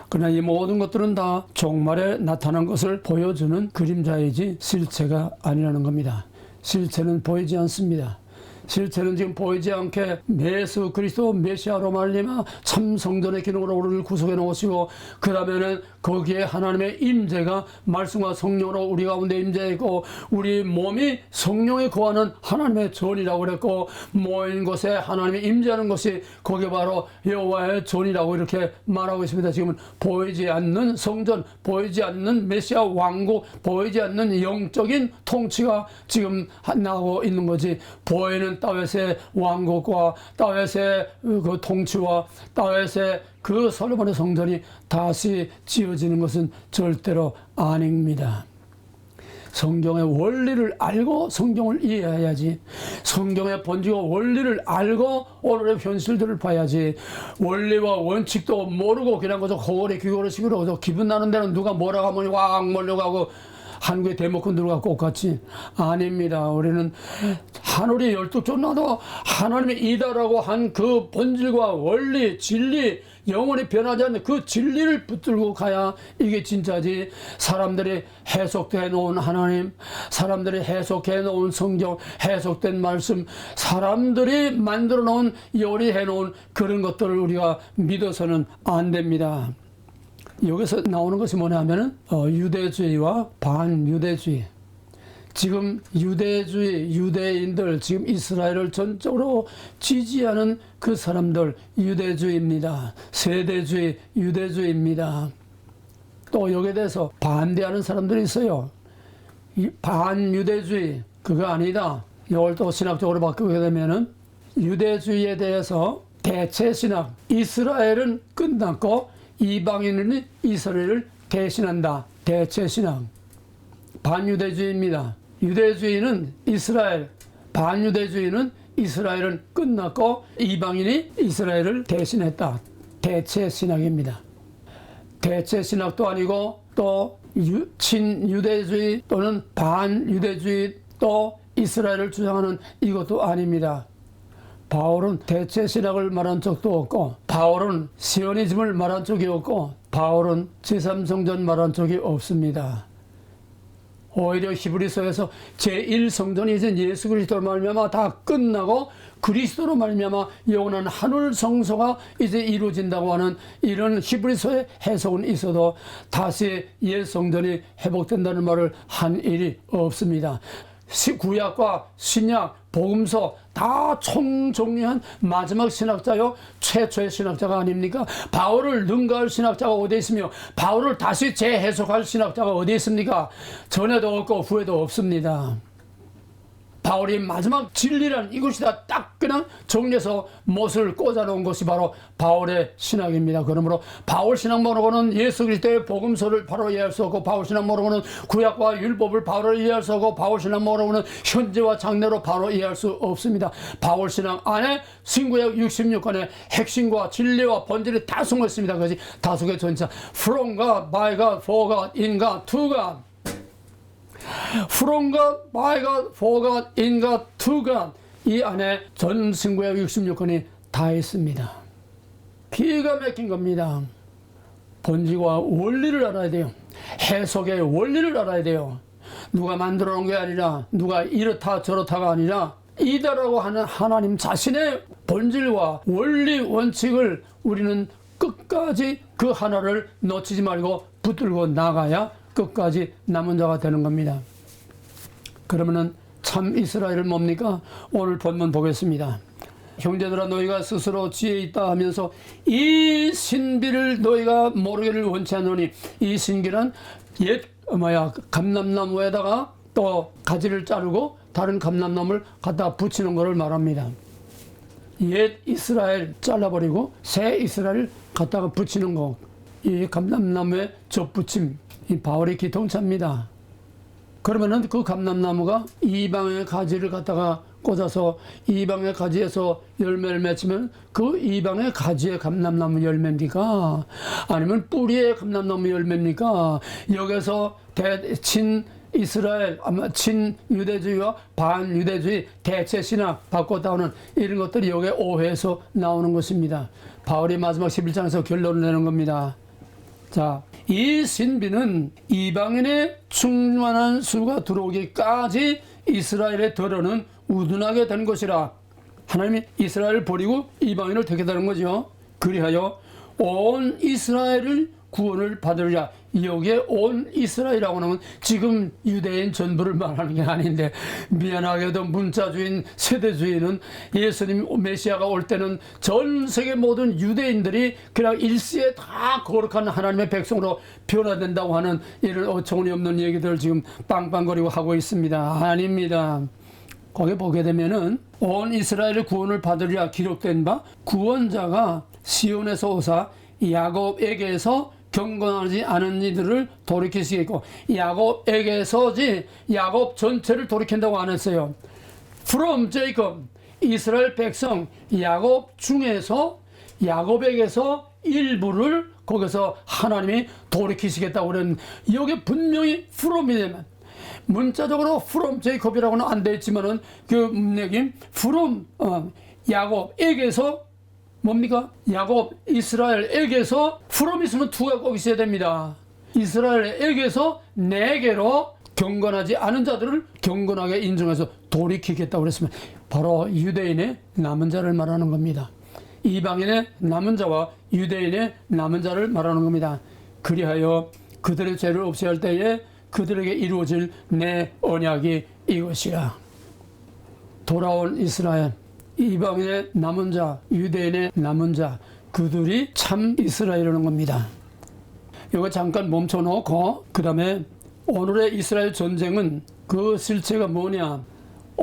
그러나 이 모든 것들은 다 종말에 나타난 것을 보여주는 그림자이지 실체가 아니라는 겁니다. 실체는 보이지 않습니다. 실체는 지금 보이지 않게 예수 그리스도 메시아로 말미암아 참 성전의 기능으로 우리를 구속해 놓으시고, 그 다음에는 거기에 하나님의 임재가 말씀과 성령으로 우리 가운데 임재했고, 우리 몸이 성령에 거하는 하나님의 전이라고 그랬고, 모인 곳에 하나님이 임재하는 것이 거기 바로 여호와의 전이라고 이렇게 말하고 있습니다. 지금 보이지 않는 성전, 보이지 않는 메시아 왕국, 보이지 않는 영적인 통치가 지금 나오고 있는 거지, 보이는 다윗의 왕국과 다윗의 그 통치와 다윗의 그 솔로몬의 성전이 다시 지어지는 것은 절대로 아닙니다. 성경의 원리를 알고 성경을 이해해야지, 성경의 본질과 원리를 알고 오늘의 현실들을 봐야지, 원리와 원칙도 모르고 그냥 그저 호월에 귀고르식으로 기분 나는 데는 누가 뭐라고 하면 왕 몰려가고 한국의 대목권 들어가고 똑같이 아닙니다. 우리는 하늘이 12쪽 나도 하나님의 이다라고 한 그 본질과 원리, 진리, 영원히 변하지 않는 그 진리를 붙들고 가야 이게 진짜지. 사람들이 해석해 놓은 하나님, 사람들이 해석해 놓은 성경, 해석된 말씀, 사람들이 만들어 놓은 요리해 놓은 그런 것들을 우리가 믿어서는 안 됩니다. 여기서 나오는 것이 뭐냐면은 유대주의와 반유대주의. 지금 유대주의, 유대인들, 지금 이스라엘을 전적으로 지지하는 그 사람들 유대주의입니다. 세대주의, 유대주의입니다. 또 여기에 대해서 반대하는 사람들이 있어요. 이 반유대주의, 그거 아니다. 이걸 또 신학적으로 바꾸게 되면은 유대주의에 대해서 대체 신학, 이스라엘은 끝났고 이방인은 이스라엘을 대신한다. 대체 신앙, 반유대주의입니다. 유대주의는 이스라엘, 반유대주의는 이스라엘은 끝났고 이방인이 이스라엘을 대신했다. 대체 신학입니다. 대체 신학도 아니고 또 친유대주의 또는 반유대주의 또 이스라엘을 주장하는 이것도 아닙니다. 바울은 대체 신학을 말한 적도 없고, 바울은 시오니즘을 말한 적이 없고, 바울은 제3성전 말한 적이 없습니다. 오히려 히브리서에서 제1성전이 이제 예수 그리스도로 말미암아 다 끝나고 그리스도로 말미암아 영원한 하늘 성소가 이제 이루어진다고 하는 이런 히브리서의 해석은 있어도 다시 옛 성전이 회복된다는 말을 한 일이 없습니다. 구약과 신약, 복음서 다 총정리한 마지막 신학자요, 최초의 신학자가 아닙니까? 바울을 능가할 신학자가 어디 있으며 바울을 다시 재해석할 신학자가 어디 있습니까? 전에도 없고 후에도 없습니다. 바울이 마지막 진리란 이것이다 딱 그냥 정리해서 못을 꽂아놓은 것이 바로 바울의 신학입니다. 그러므로 바울 신학 모르고는 예수 그리스도의 복음서를 바로 이해할 수 없고, 바울 신학 모르고는 구약과 율법을 바로 이해할 수 없고, 바울 신학 모르고는 현재와 장래로 바로 이해할 수 없습니다. 바울 신학 안에 신구약 66권의 핵심과 진리와 본질이 다 숨어 있습니다. 그것이 다수의 전차 From God, by God, for God, in God, to God. From God, by God, for God, in God, to God. 이 안에 전 신구약 66권이 다 있습니다. 기가 막힌 겁니다. 본질과 원리를 알아야 돼요. 해석의 원리를 알아야 돼요. 누가 만들어 놓은 게 아니라, 누가 이렇다 저렇다가 아니라 이다라고 하는 하나님 자신의 본질과 원리 원칙을 우리는 끝까지 그 하나를 놓치지 말고 붙들고 나가야 끝까지 남은 자가 되는 겁니다. 그러면은 참 이스라엘은 뭡니까? 오늘 본문 보겠습니다. 형제들아, 너희가 스스로 지혜 있다 하면서 이 신비를 너희가 모르기를 원치 않노니, 이 신비란 옛 감람나무에다가 또 가지를 자르고 다른 감람나무를 갖다 붙이는 것을 말합니다. 옛 이스라엘 잘라버리고 새 이스라엘 갖다가 붙이는 거, 이 감람나무의 접붙임, 이 바울의 기통차입니다. 그러면은 그 감람나무가 이방의 가지를 갖다가 꽂아서 이방의 가지에서 열매를 맺으면 그 이방의 가지의 감람나무 열매입니까? 아니면 뿌리의 감람나무 열매입니까? 여기서 친 이스라엘, 아마 친유대주의와 반유대주의, 대체신학, 바꿔다오는 이런 것들이 여기에 오해에서 나오는 것입니다. 바울이 마지막 11장에서 결론을 내는 겁니다. 자, 이 신비는 이방인의 충만한 수가 들어오기까지 이스라엘의 덜어는 우둔하게 된 것이라. 하나님이 이스라엘을 버리고 이방인을 택했다는 거죠. 그리하여 온 이스라엘을 구원을 받으리라. 여기에 온 이스라엘이라고 하면 지금 유대인 전부를 말하는 게 아닌데, 미안하게도 문자주의인 세대주의는 예수님 메시아가 올 때는 전 세계 모든 유대인들이 그냥 일시에 다 거룩한 하나님의 백성으로 변화된다고 하는 이런 어처구니 없는 얘기들을 지금 빵빵거리고 하고 있습니다. 아닙니다. 거기 보게 되면은 온 이스라엘의 구원을 받으리라 기록된 바, 구원자가 시온에서 오사 야곱에게서 경건하지 않은 이들을 돌이키시겠고, 야곱에게서지 야곱 전체를 돌이킨다고 안 했어요. From Jacob, 이스라엘 백성 야곱 중에서, 야곱에게서 일부를 거기서 하나님이 돌이키시겠다고 그랬는데, 여기 분명히 from이 되면, 문자적으로 from Jacob이라고는 안 돼 있지만은 그 얘기 from 야곱에게서 뭡니까? 야곱, 이스라엘에게서 from 있으면 to가 꼭 있어야 됩니다. 이스라엘에게서 내게로 경건하지 않은 자들을 경건하게 인정해서 돌이키겠다고 그랬으면 바로 유대인의 남은 자를 말하는 겁니다. 이방인의 남은 자와 유대인의 남은 자를 말하는 겁니다. 그리하여 그들의 죄를 없애할 때에 그들에게 이루어질 내 언약이 이것이야. 돌아온 이스라엘, 이방인의 남은 자, 유대인의 남은 자, 그들이 참 이스라엘이라는 겁니다. 이거 잠깐 멈춰놓고 그 다음에 오늘의 이스라엘 전쟁은 그 실체가 뭐냐?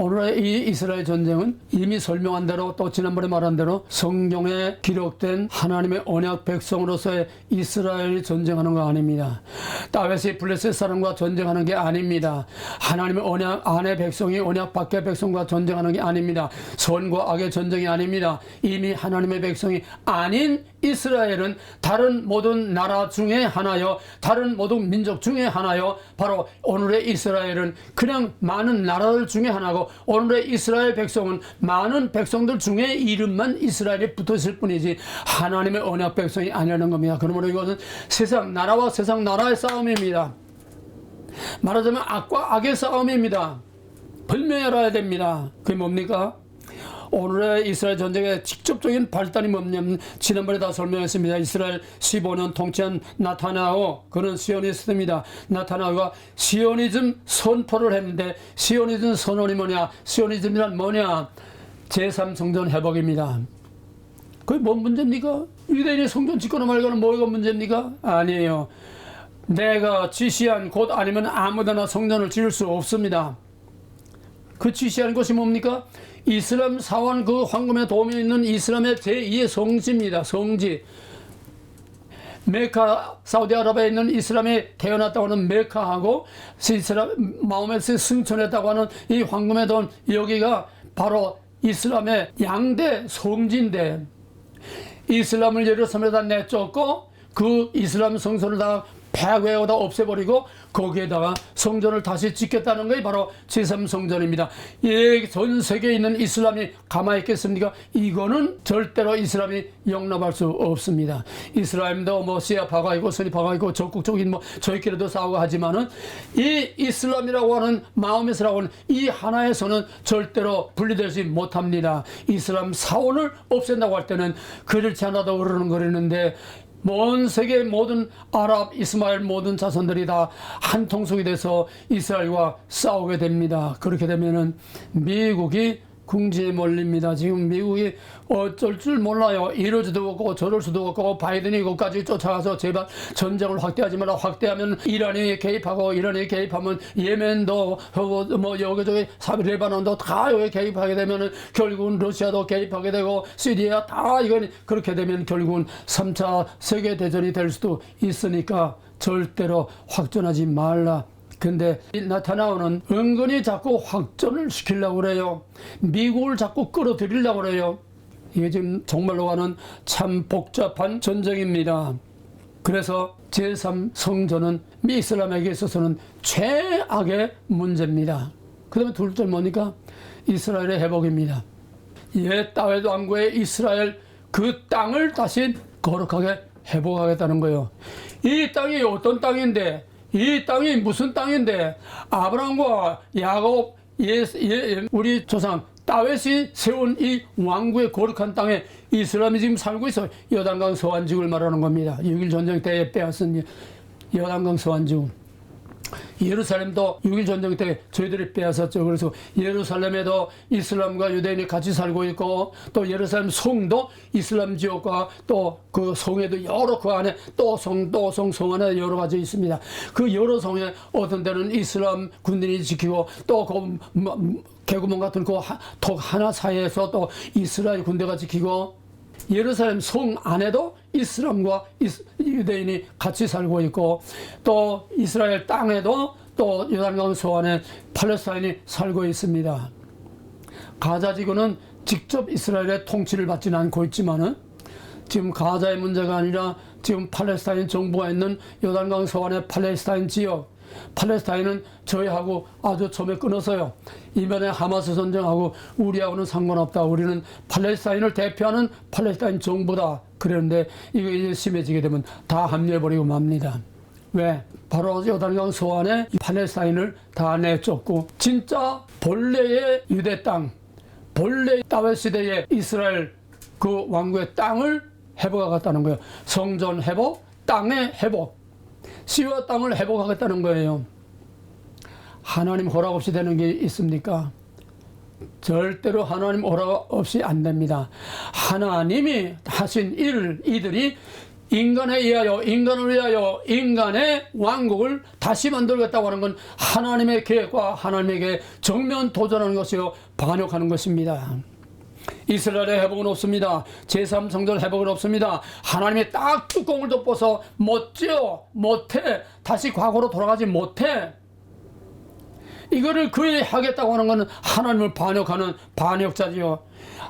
오늘의 이 이스라엘 전쟁은 이미 설명한 대로 또 지난번에 말한 대로 성경에 기록된 하나님의 언약 백성으로서의 이스라엘이 전쟁하는 거 아닙니다. 다윗이 블레셋 사람과 전쟁하는 게 아닙니다. 하나님의 언약 안의 백성이 언약 밖의 백성과 전쟁하는 게 아닙니다. 선과 악의 전쟁이 아닙니다. 이미 하나님의 백성이 아닌 이스라엘은 다른 모든 나라 중에 하나요, 다른 모든 민족 중에 하나요. 바로 오늘의 이스라엘은 그냥 많은 나라들 중에 하나고, 오늘의 이스라엘 백성은 많은 백성들 중에 이름만 이스라엘이 붙어 있을 뿐이지 하나님의 언약 백성이 아니라는 겁니다. 그러므로 이것은 세상 나라와 세상 나라의 싸움입니다. 말하자면 악과 악의 싸움입니다. 분명히 알아야 됩니다. 그게 뭡니까? 오늘의 이스라엘 전쟁의 직접적인 발단이 뭐냐면, 지난번에 다 설명했습니다. 이스라엘 15년 통치한 나타나오, 그는 시오니스트입니다. 나타나오가 시오니즘 선포를 했는데, 시오니즘 선언이 뭐냐? 시오니즘이란 뭐냐? 제3성전 회복입니다. 그게 뭔 문제입니까? 유대인이 성전 짓거나 말거나 뭐가 문제입니까? 아니에요. 내가 지시한 곳 아니면 아무데나 성전을 지을 수 없습니다. 그 지시한 것이 뭡니까? 이슬람 사원 그 황금의 도움이 있는 이슬람의 제2의 성지입니다. 성지. 메카, 사우디아라비아에 있는 이슬람이 태어났다고 하는 메카하고 이슬람 마호메트의 승천했다고 하는 이 황금의 돈, 여기가 바로 이슬람의 양대 성지인데, 이슬람을 예루살렘에다 내쫓고 그 이슬람 성전을 다 폐괴하다 없애버리고 거기에다가 성전을 다시 짓겠다는 것이 바로 제3성전입니다. 예, 전 세계에 있는 이슬람이 가만히 있겠습니까? 이거는 절대로 이슬람이 용납할 수 없습니다. 이스라엘도 뭐 시아파가 있고 스니파가 있고 적극적인 뭐 저희끼리도 싸우고 하지만은 이 이슬람이라고 하는 마호메트라고 하는 이 하나에서는 절대로 분리되지 못합니다. 이슬람 사원을 없앤다고 할 때는 그렇지 않아도 어르는거리는데, 먼 세계 모든 아랍, 이스마엘 모든 자손들이 다 한 통속이 돼서 이스라엘과 싸우게 됩니다. 그렇게 되면은 미국이 궁지에 몰립니다. 지금 미국이 어쩔 줄 몰라요. 이럴 수도 없고 저럴 수도 없고, 바이든이 이것까지 쫓아가서 제발 전쟁을 확대하지 마라. 확대하면 이란이 개입하고, 이란이 개입하면 예멘도 뭐 여기저기 레바논도 다 여기 개입하게 되면은 결국은 러시아도 개입하게 되고 시리아 다, 이건 그렇게 되면 결국은 3차 세계대전이 될 수도 있으니까 절대로 확전하지 말라. 근데 나타나오는 은근히 자꾸 확전을 시키려고 그래요. 미국을 자꾸 끌어들이려고 그래요. 이게 지금 정말로 하는 참 복잡한 전쟁입니다. 그래서 제3성전은 이슬람에게 있어서는 최악의 문제입니다. 그 다음에 둘째 뭡니까? 이스라엘의 회복입니다. 옛 다윗 왕국의 이스라엘 그 땅을 다시 거룩하게 회복하겠다는 거예요. 이 땅이 어떤 땅인데, 이 땅이 무슨 땅인데, 아브라함과 야곱, 우리 조상 다윗이 세운 이 왕국의 거룩한 땅에 이스라엘이 지금 살고 있어. 요단강 서안지구를 말하는 겁니다. 6.1 전쟁 때에 빼앗은 요단강 서안지구. 예루살렘도 6.1 전쟁 때 저희들이 빼앗았죠. 그래서 예루살렘에도 이슬람과 유대인이 같이 살고 있고, 또 예루살렘 성도 이슬람 지역과 또 그 성에도 여러, 그 안에 또 성 안에 여러 가지 있습니다. 그 여러 성에 어떤 데는 이슬람 군인이 지키고, 또 그 개구멍 같은 그 턱 하나 사이에서 또 이스라엘 군대가 지키고, 예루살렘 성 안에도 이슬람과 유대인이 같이 살고 있고, 또 이스라엘 땅에도 또 요단강 서안에 팔레스타인이 살고 있습니다. 가자 지구는 직접 이스라엘의 통치를 받지는 않고 있지만은, 지금 가자의 문제가 아니라 지금 팔레스타인 정부가 있는 요단강 서안의 팔레스타인 지역, 팔레스타인은 저희하고 아주 처음에 끊어서요. 이번에 하마스 전쟁하고 우리하고는 상관없다. 우리는 팔레스타인을 대표하는 팔레스타인 정부다. 그랬는데 이게 이제 심해지게 되면 다 합류해버리고 맙니다. 왜? 바로 요단강 서안에 팔레스타인을 다 내쫓고, 진짜 본래의 유대 땅, 본래 다윗 시대의 이스라엘 그 왕국의 땅을 회복하겠다는 거예요. 성전 회복, 땅의 회복, 시와 땅을 회복하겠다는 거예요. 하나님 허락 없이 되는 게 있습니까? 절대로 하나님 허락 없이 안 됩니다. 하나님이 하신 일을 이들이 인간에 의하여, 인간을 위하여 인간의 왕국을 다시 만들겠다고 하는 건 하나님의 계획과 하나님에게 정면 도전하는 것이요 반역하는 것입니다. 이스라엘의 회복은 없습니다. 제3성전 회복은 없습니다. 하나님이 딱 뚜껑을 덮어서 못지어 못해, 다시 과거로 돌아가지 못해. 이거를 그에 하겠다고 하는 것은 하나님을 반역하는 반역자지요.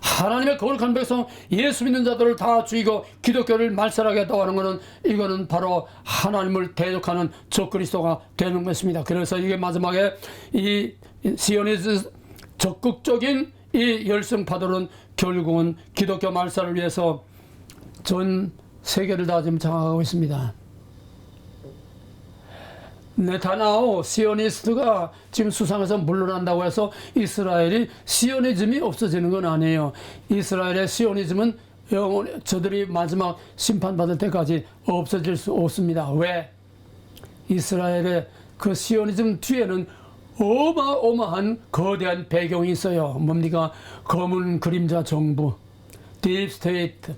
하나님의 거룩한 백성 예수 믿는 자들을 다 죽이고 기독교를 말살하겠다고 하는 것은 이거는 바로 하나님을 대적하는 적그리스도가 되는 것입니다. 그래서 이게 마지막에 이 시오니즘 적극적인 이 열성파들은 결국은 기독교 말살을 위해서 전 세계를 다 지금 장악하고 있습니다. 네타냐후 시오니스트가 지금 수상에서 물러난다고 해서 이스라엘이 시오니즘이 없어지는 건 아니에요. 이스라엘의 시오니즘은 영원히 저들이 마지막 심판받을 때까지 없어질 수 없습니다. 왜? 이스라엘의 그 시오니즘 뒤에는 어마어마한 거대한 배경이 있어요. 뭡니까? 검은 그림자 정부, 딥스테이트,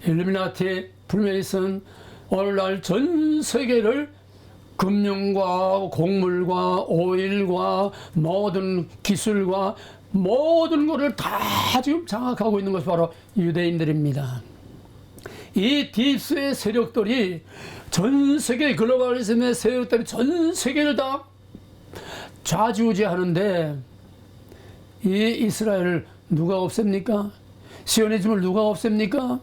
일루미나티, 프리메이슨, 오늘날 전 세계를 금융과 곡물과 오일과 모든 기술과 모든 것을 다 지금 장악하고 있는 것이 바로 유대인들입니다. 이 딥스의 세력들이 전 세계 글로벌리즘의 세력들이 전 세계를 다 좌지우지하는데 이 이스라엘을 누가 없앱니까? 시오니즘을 누가 없앱니까?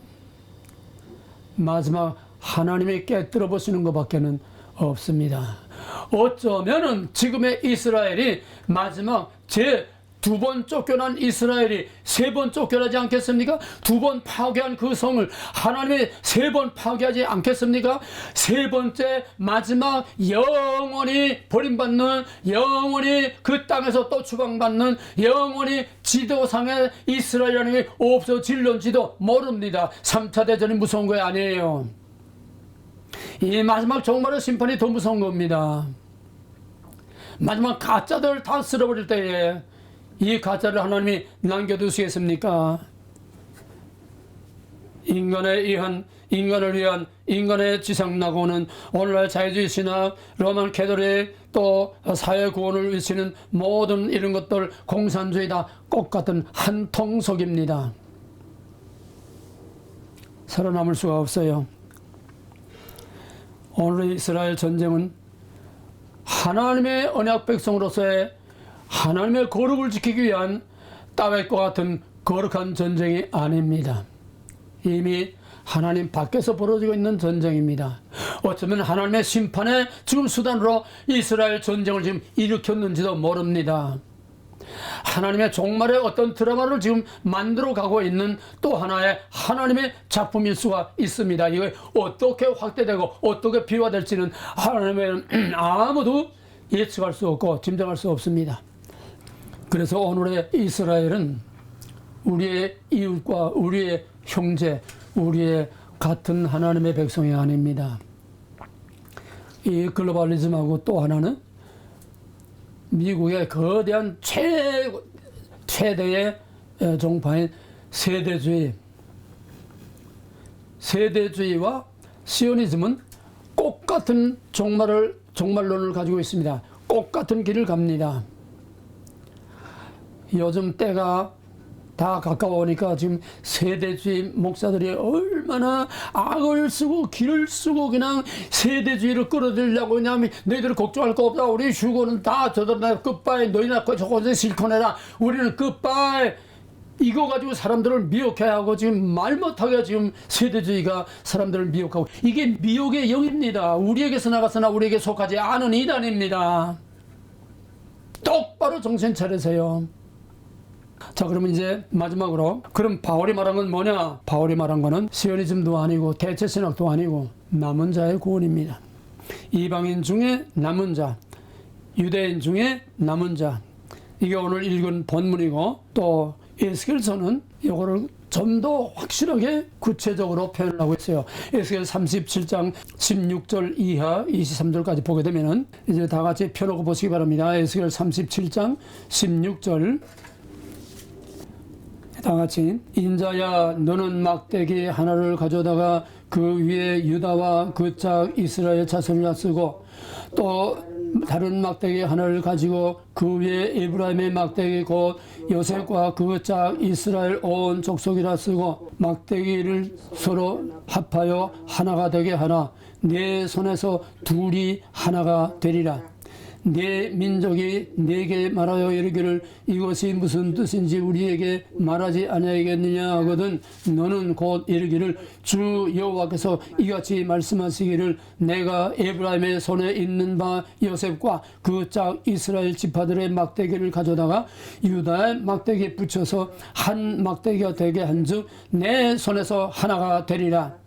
마지막 하나님이 깨뜨려 보시는 것밖에는 없습니다. 어쩌면은 지금의 이스라엘이 마지막 두 번 쫓겨난 이스라엘이 세 번 쫓겨나지 않겠습니까? 두 번 파괴한 그 성을 하나님이 세 번 파괴하지 않겠습니까? 세 번째 마지막 영원히 버림받는, 영원히 그 땅에서 또 추방받는, 영원히 지도상에 이스라엘이라는 게 없어질런지도 모릅니다. 3차 대전이 무서운 거 아니에요. 이 마지막 종말의 심판이 더 무서운 겁니다. 마지막 가짜들 다 쓸어버릴 때에 이 가짜를 하나님이 남겨두시겠습니까? 인간을 위한 인간의 지상낙원은 오늘날 자유주의 신학, 로만 캐톨릭, 또 사회 구원을 외치는 모든 이런 것들 공산주의 다 똑같은 한 통속입니다. 살아남을 수가 없어요. 오늘의 이스라엘 전쟁은 하나님의 언약 백성으로서의 하나님의 거룩을 지키기 위한 다윗과 같은 거룩한 전쟁이 아닙니다. 이미 하나님 밖에서 벌어지고 있는 전쟁입니다. 어쩌면 하나님의 심판의 지금 수단으로 이스라엘 전쟁을 지금 일으켰는지도 모릅니다. 하나님의 종말의 어떤 드라마를 지금 만들어 가고 있는 또 하나의 하나님의 작품일 수가 있습니다. 이거 어떻게 확대되고 어떻게 비화될지는 하나님은 아무도 예측할 수 없고 짐작할 수 없습니다. 그래서 오늘의 이스라엘은 우리의 이웃과 우리의 형제, 우리의 같은 하나님의 백성이 아닙니다. 이 글로벌리즘하고 또 하나는 미국의 거대한 최대의 종파인 세대주의와 시오니즘은 똑같은 종말론을 가지고 있습니다. 똑같은 길을 갑니다. 요즘 때가 다 가까워오니까 지금 세대주의 목사들이 얼마나 악을 쓰고 길을 쓰고 그냥 세대주의를 끌어들이려고 그냥 너희들 걱정할 거 없다. 우리 휴고는 다 저들나 끝바에 너희나 저것에 실컷해라. 우리는 끝바에 이거 가지고 사람들을 미혹해 하고 지금 말 못하게 지금 세대주의가 사람들을 미혹하고 이게 미혹의 영입니다. 우리에게서 나갔으나 우리에게 속하지 않은 이단입니다. 똑바로 정신 차리세요. 자, 그러면 이제 마지막으로 그럼 바울이 말한 건 뭐냐? 바울이 말한 거는 시오니즘도 아니고 대체신학도 아니고 남은 자의 구원입니다. 이방인 중에 남은 자, 유대인 중에 남은 자. 이게 오늘 읽은 본문이고 또 에스겔서는 이거를 좀 더 확실하게 구체적으로 표현을 하고 있어요. 에스겔 37장 16절 이하 23절까지 보게 되면은 이제 다 같이 펴놓고 보시기 바랍니다. 에스겔 37장 16절 다같이 인자야 너는 막대기 하나를 가져다가 그 위에 유다와 그 짝 이스라엘 자손을 놔쓰고 또 다른 막대기 하나를 가지고 그 위에 에브라임의 막대기 곧 요셉과 그 짝 이스라엘 온 족속이라 쓰고 막대기를 서로 합하여 하나가 되게 하나 네 손에서 둘이 하나가 되리라. 네 민족이 네게 말하여 이르기를 이것이 무슨 뜻인지 우리에게 말하지 아니하겠느냐 하거든 너는 곧 이르기를 주 여호와께서 이같이 말씀하시기를 내가 에브라임의 손에 있는 바 요셉과 그 짝 이스라엘 지파들의 막대기를 가져다가 유다의 막대기에 붙여서 한 막대기가 되게 한즉 내 손에서 하나가 되리라.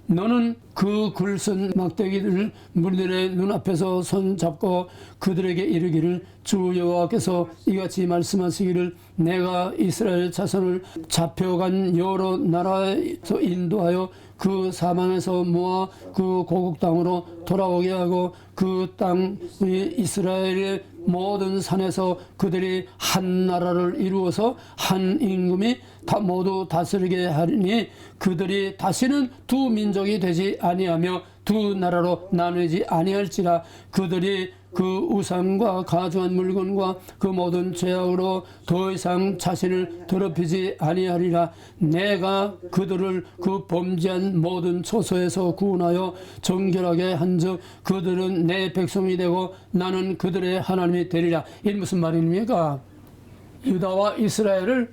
너는 그 글쓴 막대기를 무리들의 눈앞에서 손잡고 그들에게 이르기를 주 여호와께서 이같이 말씀하시기를 내가 이스라엘 자손을 잡혀간 여러 나라에서 인도하여 그 사방에서 모아 그 고국 땅으로 돌아오게 하고 그 땅의 이스라엘의 모든 산에서 그들이 한 나라를 이루어서 한 임금이 다 모두 다스리게 하리니 그들이 다시는 두 민족이 되지 아니하며 두 나라로 나누지 아니할지라. 그들이 그 우상과 가증한 물건과 그 모든 죄악으로 더 이상 자신을 더럽히지 아니하리라. 내가 그들을 그 범죄한 모든 초소에서 구원하여 정결하게 한즉 그들은 내 백성이 되고 나는 그들의 하나님이 되리라. 이게 무슨 말입니까? 유다와 이스라엘을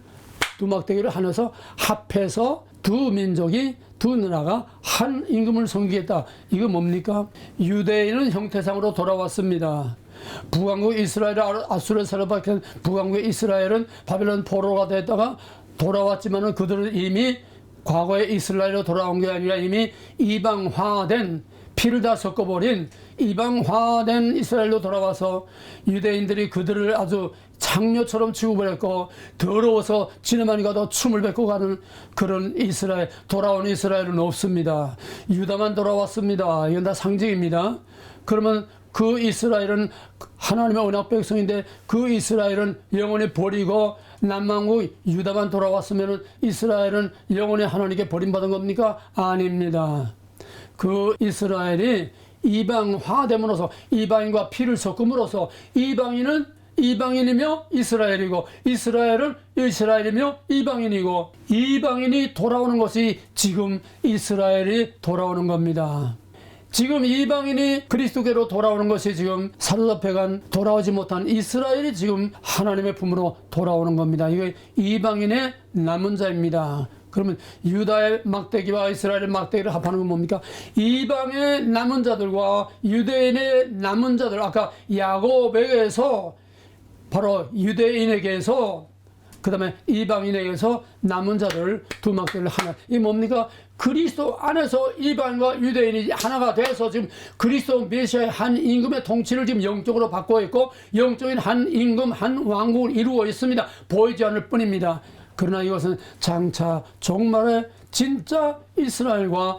두 막대기를 하나서 합해서 두 민족이 두 나라가 한 임금을 섬기겠다. 이거 뭡니까? 유대인은 형태상으로 돌아왔습니다. 북왕국 이스라엘 아수르에 사로잡힌 북왕국 이스라엘은 바벨론 포로가 됐다가 돌아왔지만은 그들은 이미 과거에 이스라엘로 돌아온 게 아니라 이미 이방화된 피를 다 섞어버린 이방화된 이스라엘로 돌아와서 유대인들이 그들을 아주 창녀처럼 취급을했고 더러워서 지네만 가도 춤을 뱉고 가는 그런 이스라엘, 돌아온 이스라엘은 없습니다. 유다만 돌아왔습니다. 이건 다 상징입니다. 그러면 그 이스라엘은 하나님의 언약 백성인데 그 이스라엘은 영원히 버리고 남왕국 유다만 돌아왔으면 이스라엘은 영원히 하나님께 버림받은 겁니까? 아닙니다. 그 이스라엘이 이방화됨으로써 이방인과 피를 섞음으로써 이방인은 이방인이며 이스라엘이고 이스라엘은 이스라엘이며 이방인이고 이방인이 돌아오는 것이 지금 이스라엘이 돌아오는 겁니다. 지금 이방인이 그리스도께로 돌아오는 것이 지금 사로잡혀간 돌아오지 못한 이스라엘이 지금 하나님의 품으로 돌아오는 겁니다. 이게 이방인의 남은 자입니다. 그러면 유다의 막대기와 이스라엘의 막대기를 합하는 건 뭡니까? 이방의 남은 자들과 유대인의 남은 자들, 아까 야곱에게서 바로 유대인에게서 그 다음에 이방인에게서 남은 자들 두 막대기를 하나. 이게 뭡니까? 그리스도 안에서 이방과 유대인이 하나가 돼서 지금 그리스도 메시아의 한 임금의 통치를 지금 영적으로 받고 있고 영적인 한 임금 한 왕국을 이루고 있습니다. 보이지 않을 뿐입니다. 그러나 이것은 장차 종말에 진짜 이스라엘과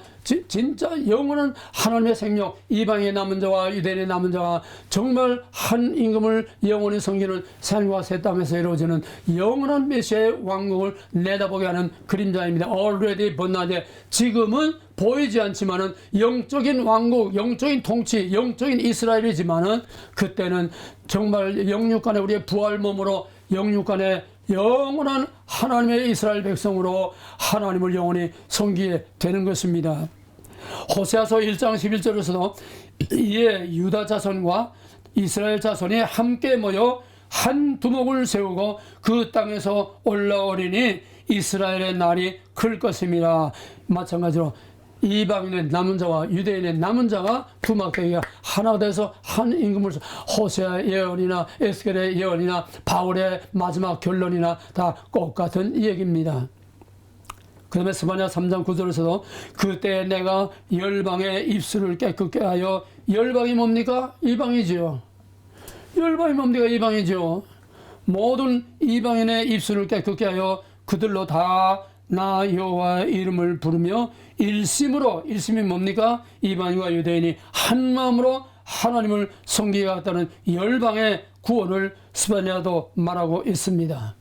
진짜 영원한 하나님의 생명, 이방의 남은 자와 유대인의 남은 자와 정말 한 임금을 영원히 섬기는 산과 새 땅에서 이루어지는 영원한 메시아의 왕국을 내다보게 하는 그림자입니다. Already but not yet. 지금은 보이지 않지만은 영적인 왕국, 영적인 통치, 영적인 이스라엘이지만은 그때는 정말 영육간에 우리의 부활 몸으로 영육간에 영원한 하나님의 이스라엘 백성으로 하나님을 영원히 섬기게 되는 것입니다. 호세아서 1장 11절에서도 이에 유다 자손과 이스라엘 자손이 함께 모여 한 두목을 세우고 그 땅에서 올라오리니 이스라엘의 날이 클 것입니다. 마찬가지로 이방인의 남은 자와 유대인의 남은 자가 두 막대기가 하나 돼서 한 임금을 호세아의 예언이나 에스겔의 예언이나 바울의 마지막 결론이나 다 똑같은 얘기입니다. 그 다음에 스바냐 3장 9절에서도 그때 내가 열방의 입술을 깨끗게 하여 열방이 뭡니까? 이방이지요. 열방이 뭡니까? 이방이지요. 모든 이방인의 입술을 깨끗게 하여 그들로 다 나 여호와의 이름을 부르며 일심으로, 일심이 뭡니까? 이방인과 유대인이 한 마음으로 하나님을 섬기겠다는 열방의 구원을 스바냐도 말하고 있습니다.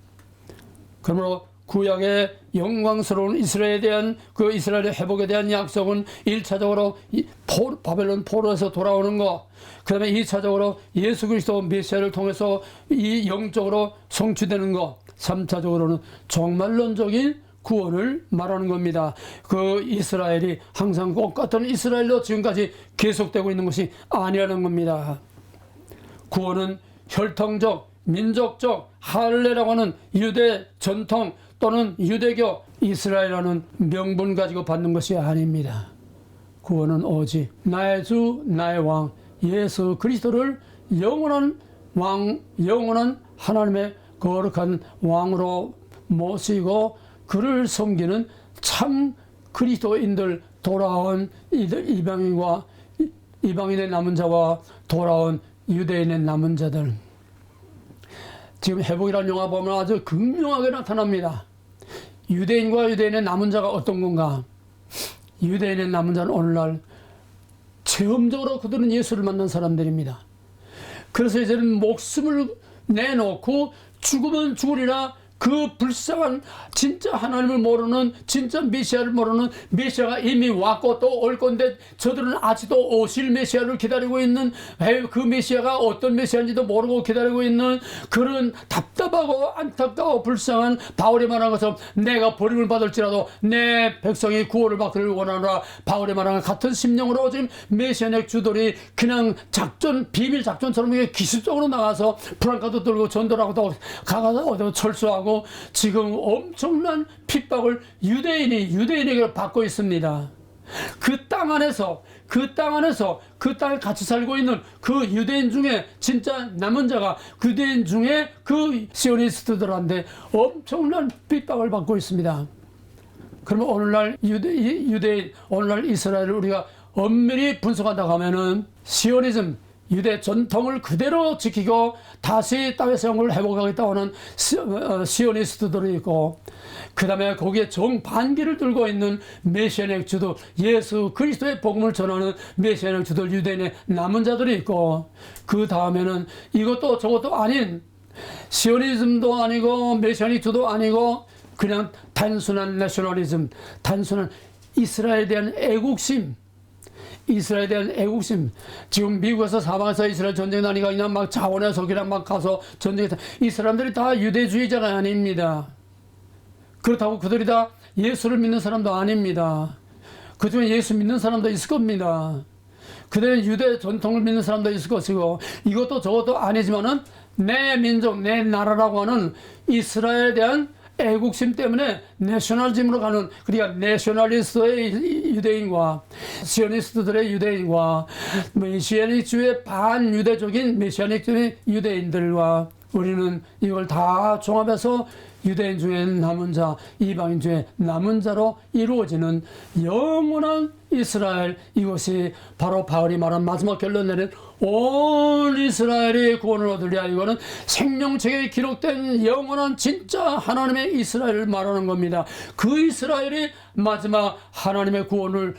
그러므로 구약의 영광스러운 이스라엘에 대한 그 이스라엘의 회복에 대한 약속은 1차적으로 바벨론 포로에서 돌아오는 것, 그 다음에 2차적으로 예수 그리스도 메시아를 통해서 이 영적으로 성취되는 것, 3차적으로는 종말론적인 구원을 말하는 겁니다. 그 이스라엘이 항상 똑같은 이스라엘로 지금까지 계속되고 있는 것이 아니라는 겁니다. 구원은 혈통적, 민족적, 할례라고 하는 유대 전통 또는 유대교, 이스라엘이라는 명분 가지고 받는 것이 아닙니다. 구원은 오직 나의 주, 나의 왕, 예수 그리스도를 영원한 왕, 영원한 하나님의 거룩한 왕으로 모시고 그를 섬기는 참 그리스도인들, 돌아온 이방인과 이방인의 남은 자와 돌아온 유대인의 남은 자들. 지금 회복이라는 영화 보면 아주 극명하게 나타납니다. 유대인과 유대인의 남은 자가 어떤 건가? 유대인의 남은 자는 오늘날 체험적으로 그들은 예수를 만난 사람들입니다. 그래서 이제는 목숨을 내놓고 죽으면 죽으리라, 그 불쌍한 진짜 하나님을 모르는, 진짜 메시아를 모르는, 메시아가 이미 왔고 또 올 건데 저들은 아직도 오실 메시아를 기다리고 있는, 그 메시아가 어떤 메시아인지도 모르고 기다리고 있는 그런 답답하고 안타까워 불쌍한 바울이 말한 것처럼 내가 버림을 받을지라도 내 백성이 구원을 받기를 원하노라. 바울이 말한 같은 심령으로 지금 메시아닉 주들이 그냥 작전, 비밀 작전처럼 기습적으로 나가서 프랑카도 들고 전도라고도 가서 철수하고 지금 엄청난 핍박을 유대인에게 받고 있습니다. 그 땅 안에서 그 땅에 같이 살고 있는 그 유대인 중에 진짜 남은 자가 유대인 중에 그 시오니스트들한테 엄청난 핍박을 받고 있습니다. 그러면 오늘날 유대인, 오늘날 이스라엘을 우리가 엄밀히 분석한다고 하면은 시오니즘, 유대 전통을 그대로 지키고 다시 땅에서 영을 회복하겠다고 하는 시오니스트들이 있고, 그 다음에 거기에 정반기를 들고 있는 메시아닉 주도, 예수 그리스도의 복음을 전하는 메시아닉 주도, 유대인의 남은 자들이 있고, 그 다음에는 이것도 저것도 아닌 시오니즘도 아니고 메시아닉 주도 아니고 그냥 단순한 내셔널리즘, 단순한 이스라엘에 대한 애국심, 이스라엘에 대한 애국심. 지금 미국에서 사방에서 이스라엘 전쟁 나니까 그냥 막 자원해서 그냥 막 가서 전쟁에서, 이 사람들이 다 유대주의자가 아닙니다. 그렇다고 그들이 다 예수를 믿는 사람도 아닙니다. 그중에 예수 믿는 사람도 있을 겁니다. 그들은 유대 전통을 믿는 사람도 있을 것이고, 이것도 저것도 아니지만은 내 민족, 내 나라라고 하는 이스라엘에 대한 애국심 때문에 내셔널즘으로 가는, 그러니까 내셔널리스트의 유대인과 시오니스트들의 유대인과 메시아닉주의 반유대적인 메시아닉주의 유대인들과 우리는 이걸 다 종합해서 유대인 중에 남은 자, 이방인 중에 남은 자로 이루어지는 영원한 이스라엘, 이것이 바로 바울이 말한 마지막 결론 내린 온 이스라엘이 구원을 얻으리라. 이거는 생명책에 기록된 영원한 진짜 하나님의 이스라엘을 말하는 겁니다. 그 이스라엘이 마지막 하나님의 구원을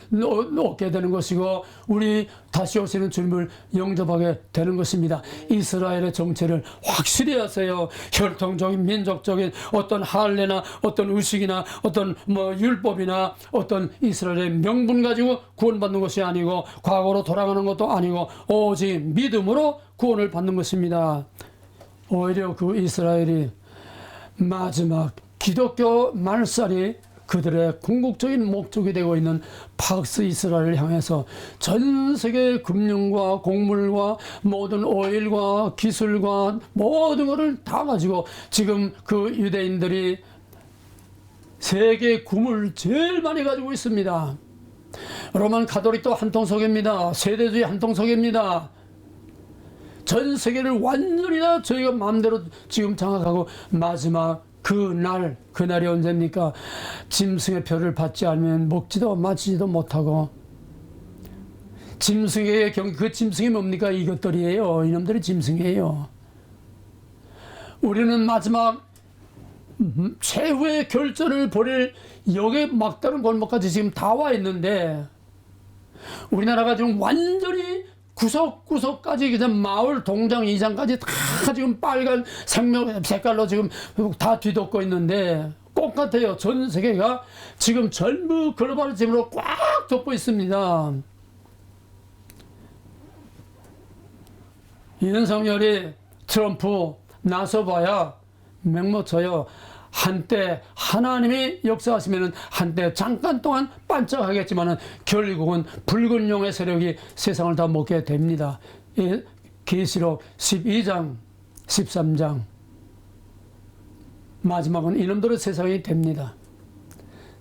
얻게 되는 것이고, 우리 다시 오시는 주님을 영접하게 되는 것입니다. 이스라엘의 정체를 확실히 하세요. 혈통적인, 민족적인 어떤 할례나 어떤 의식이나 어떤 율법이나 어떤 이스라엘의 명분 가지고 구원받는 것이 아니고, 과거로 돌아가는 것도 아니고, 오직 믿음으로 구원을 받는 것입니다. 오히려 그 이스라엘이 마지막 기독교 말살이 그들의 궁극적인 목적이 되고 있는 팍스 이스라엘을 향해서 전 세계 금융과 곡물과 모든 오일과 기술과 모든 것을 다 가지고 지금 그 유대인들이 세계 금을 제일 많이 가지고 있습니다. 로만 가톨릭도 한통속입니다. 세대주의 한통속입니다. 전 세계를 완전히 다 저희가 마음대로 지금 장악하고, 마지막 그날이 언제입니까? 짐승의 표를 받지 않으면 먹지도 마시지도 못하고, 짐승의 그 짐승이 뭡니까? 이것들이에요. 이놈들이 짐승이에요. 우리는 마지막 최후의 결전을 벌일 역에 막다른 골목까지 지금 다 와 있는데, 우리나라가 지금 완전히 구석구석까지 그냥 마을 동장 이장까지 다 지금 빨간 색깔로 지금 다 뒤덮고 있는데, 똑같아요. 전 세계가 지금 전부 글로벌리즘으로 꽉 덮고 있습니다. 윤석열이 트럼프 나서봐야 맹모쳐요. 한때 하나님이 역사하시면 한때 잠깐 동안 반짝하겠지만 결국은 붉은 용의 세력이 세상을 다 먹게 됩니다. 계시록 12장 13장 마지막은 이놈들의 세상이 됩니다.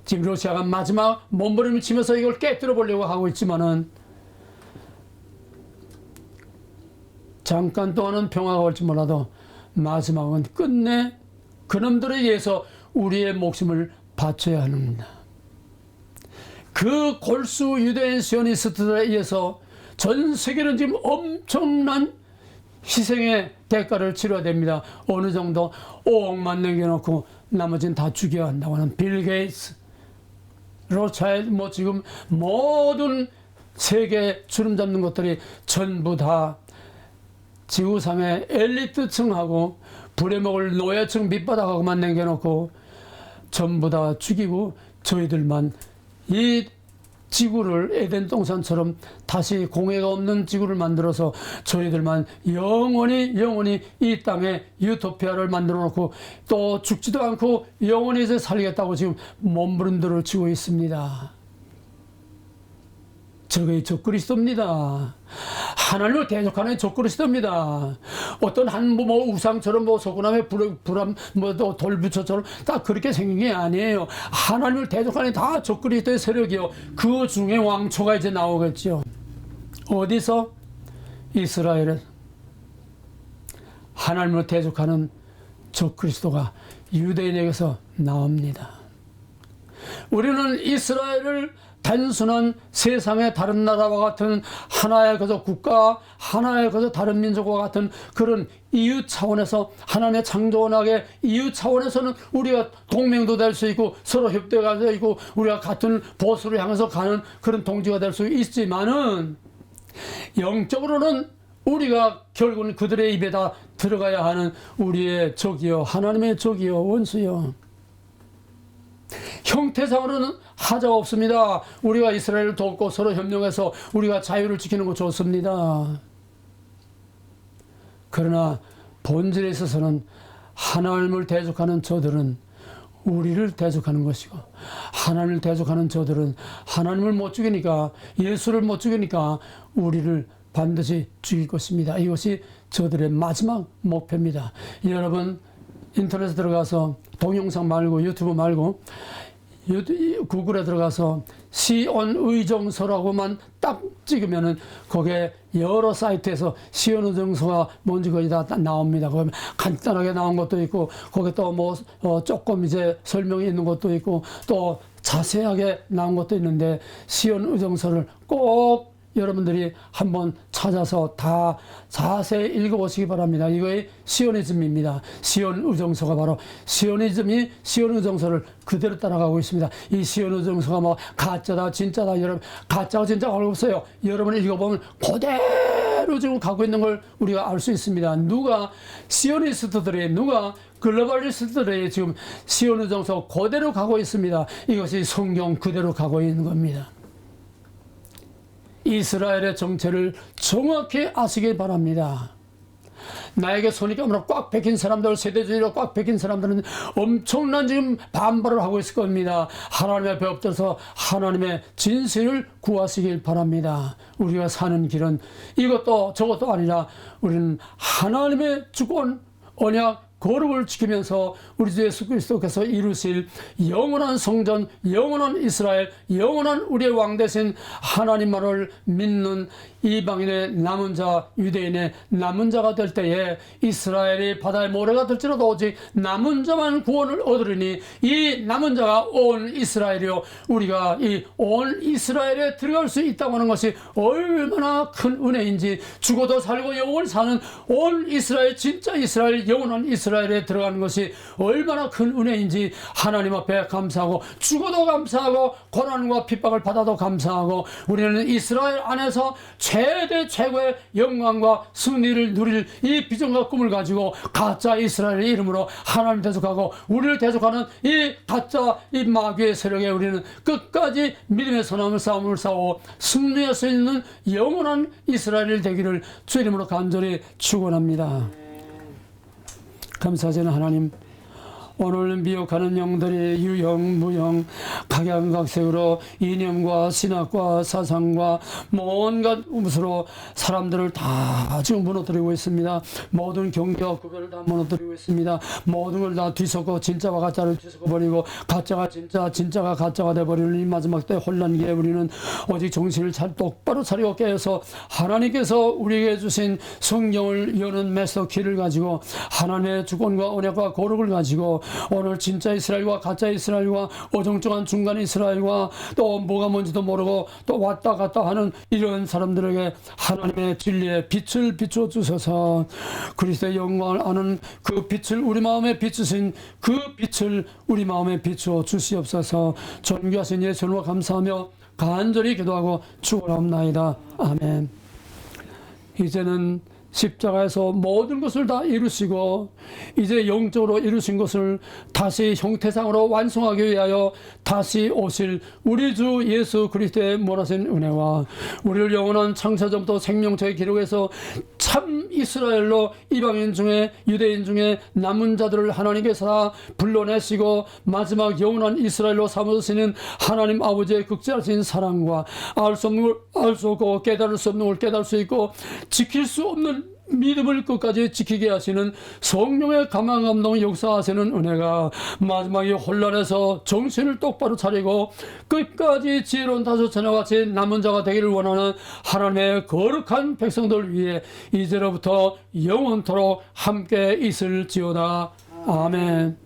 지금 러시아가 마지막 몸부림을 치면서 이걸 깨뜨려 보려고 하고 있지만은 잠깐 동안은 평화가 올지 몰라도 마지막은 끝내 그놈들에 의해서 우리의 목숨을 바쳐야 합니다. 그 골수 유대인 시오니스트들에 의해서 전 세계는 지금 엄청난 희생의 대가를 치러야 됩니다. 어느 정도 5억만 남겨놓고 나머지는 다 죽여야 한다고 하는 빌 게이츠, 로차일드, 뭐 지금 모든 세계 주름 잡는 것들이 전부 다 지구상의 엘리트층하고 부려먹을 노예층 밑바닥하고만 남겨놓고 전부 다 죽이고 저희들만 이 지구를 에덴 동산처럼 다시 공해가 없는 지구를 만들어서 저희들만 영원히 이 땅에 유토피아를 만들어 놓고 또 죽지도 않고 영원히 이제 살겠다고 지금 몸부림들을 치고 있습니다. 저게 적그리스도입니다. 하나님을 대적하는 적그리스도입니다. 어떤 한 뭐 우상처럼 뭐 소구나무에 불암 뭐 돌부처처럼 다 그렇게 생긴 게 아니에요. 하나님을 대적하는 다 적그리스도의 세력이요. 그 중에 왕초가 이제 나오겠죠. 어디서? 이스라엘은 하나님을 대적하는 적그리스도가 유대인에게서 나옵니다. 우리는 이스라엘을 단순한 세상의 다른 나라와 같은 하나의 그저 국가, 하나의 그저 다른 민족과 같은 그런 이유 차원에서 하나님의 창조원학의 이유 차원에서는 우리가 동맹도 될 수 있고 서로 협대가 될 수 있고 우리가 같은 보수를 향해서 가는 그런 동지가 될 수 있지만은 영적으로는 우리가 결국은 그들의 입에다 들어가야 하는 우리의 적이요, 하나님의 적이요, 원수요. 형태상으로는 하자가 없습니다. 우리가 이스라엘을 돕고 서로 협력해서 우리가 자유를 지키는 거 좋습니다. 그러나 본질에 있어서는 하나님을 대적하는 저들은 우리를 대적하는 것이고 하나님을 대적하는 저들은 하나님을 못 죽이니까 예수를 못 죽이니까 우리를 반드시 죽일 것입니다. 이것이 저들의 마지막 목표입니다. 여러분 인터넷에 들어가서 동영상 말고 유튜브 말고 구글에 들어가서 시온의정서라고만 딱 찍으면은 거기에 여러 사이트에서 시온의정서가 뭔지 거의 다 나옵니다. 거기 간단하게 나온 것도 있고 거기 또 뭐 조금 이제 설명이 있는 것도 있고 또 자세하게 나온 것도 있는데 시온의정서를 꼭 여러분들이 한번 찾아서 다 자세히 읽어보시기 바랍니다. 이거의 시오니즘입니다. 시온의정서가 바로 시오니즘이 시온의정서를 그대로 따라가고 있습니다. 이 시온의정서가 뭐 가짜다 진짜다 여러분 가짜가 진짜가 없어요. 여러분 읽어보면 그대로 지금 가고 있는 걸 우리가 알 수 있습니다. 누가 시오니스트들이 누가 글로벌리스트들이 지금 시온의정서 그대로 가고 있습니다. 이것이 성경 그대로 가고 있는 겁니다. 이스라엘의 정체를 정확히 아시기 바랍니다. 나에게 선입견으로 꽉 박힌 사람들, 세대주의로 꽉 박힌 사람들은 엄청난 지금 반발을 하고 있을 겁니다. 하나님의 배 엎드려서 하나님의 진실을 구하시길 바랍니다. 우리가 사는 길은 이것도 저것도 아니라 우리는 하나님의 주권, 언약, 거룩을 지키면서 우리 주 예수 그리스도께서 이루실 영원한 성전, 영원한 이스라엘, 영원한 우리의 왕 되신 하나님만을 믿는 이방인의 남은 자, 유대인의 남은 자가 될 때에 이스라엘이 바다의 모래가 될지라도 오직 남은 자만 구원을 얻으리니 이 남은 자가 온 이스라엘이요. 우리가 이 온 이스라엘에 들어갈 수 있다고 하는 것이 얼마나 큰 은혜인지 죽어도 살고 영원히 사는 온 이스라엘, 진짜 이스라엘, 영원한 이스라엘 이스라엘에 들어가는 것이 얼마나 큰 은혜인지 하나님 앞에 감사하고, 죽어도 감사하고 고난과 핍박을 받아도 감사하고, 우리는 이스라엘 안에서 최고의 영광과 승리를 누릴 이 비전과 꿈을 가지고 가짜 이스라엘의 이름으로 하나님 대적하고 우리를 대적하는 이 가짜 이 마귀의 세력에 우리는 끝까지 믿음의 선함을 싸움을 싸워 승리할 수 있는 영원한 이스라엘 되기를 주 이름으로 간절히 축원합니다. 감사하시는 하나님, 오늘 미혹하는 영들이 유형, 무형, 각양각색으로 이념과 신학과 사상과 온갖 우스로 사람들을 다 지금 무너뜨리고 있습니다. 모든 경계와 구별을 다 무너뜨리고 있습니다. 모든 걸 다 뒤섞고 진짜와 가짜를 뒤섞어버리고 가짜가 진짜, 진짜가 가짜가 돼버리는 이 마지막 때 혼란기에 우리는 오직 정신을 똑바로 차리고 깨어서 하나님께서 우리에게 주신 성경을 여는 메시지 키를 가지고 하나님의 주권과 언약과 거룩을 가지고 오늘 진짜 이스라엘과 가짜 이스라엘과 어정쩡한 중간 이스라엘과 또 뭐가 뭔지도 모르고 또 왔다 갔다 하는 이런 사람들에게 하나님의 진리의 빛을 비추어 주셔서 그리스도의 영광을 아는 그 빛을 우리 마음에 비추신 그 빛을 우리 마음에 비추어 주시옵소서. 존귀하신 예수님과 감사하며 간절히 기도하고 축원합나이다. 아멘. 이제는 십자가에서 모든 것을 다 이루시고 이제 영적으로 이루신 것을 다시 형태상으로 완성하기 위하여 다시 오실 우리 주 예수 그리스도의 무한하신 은혜와 우리를 영원한 창세전부터 생명체의 기록에서 참 이스라엘로 이방인 중에 유대인 중에 남은 자들을 하나님께서 다 불러내시고 마지막 영원한 이스라엘로 삼으시는 하나님 아버지의 극진하신 사랑과 알 수 없고 깨달을 수 없는 걸 깨달을 수 있고 지킬 수 없는 믿음을 끝까지 지키게 하시는 성령의 감화 감동 역사하시는 은혜가 마지막에 혼란해서 정신을 똑바로 차리고 끝까지 지혜로운 다섯천와 같이 남은 자가 되기를 원하는 하나님의 거룩한 백성들 위해 이제로부터 영원토록 함께 있을지어다. 아멘.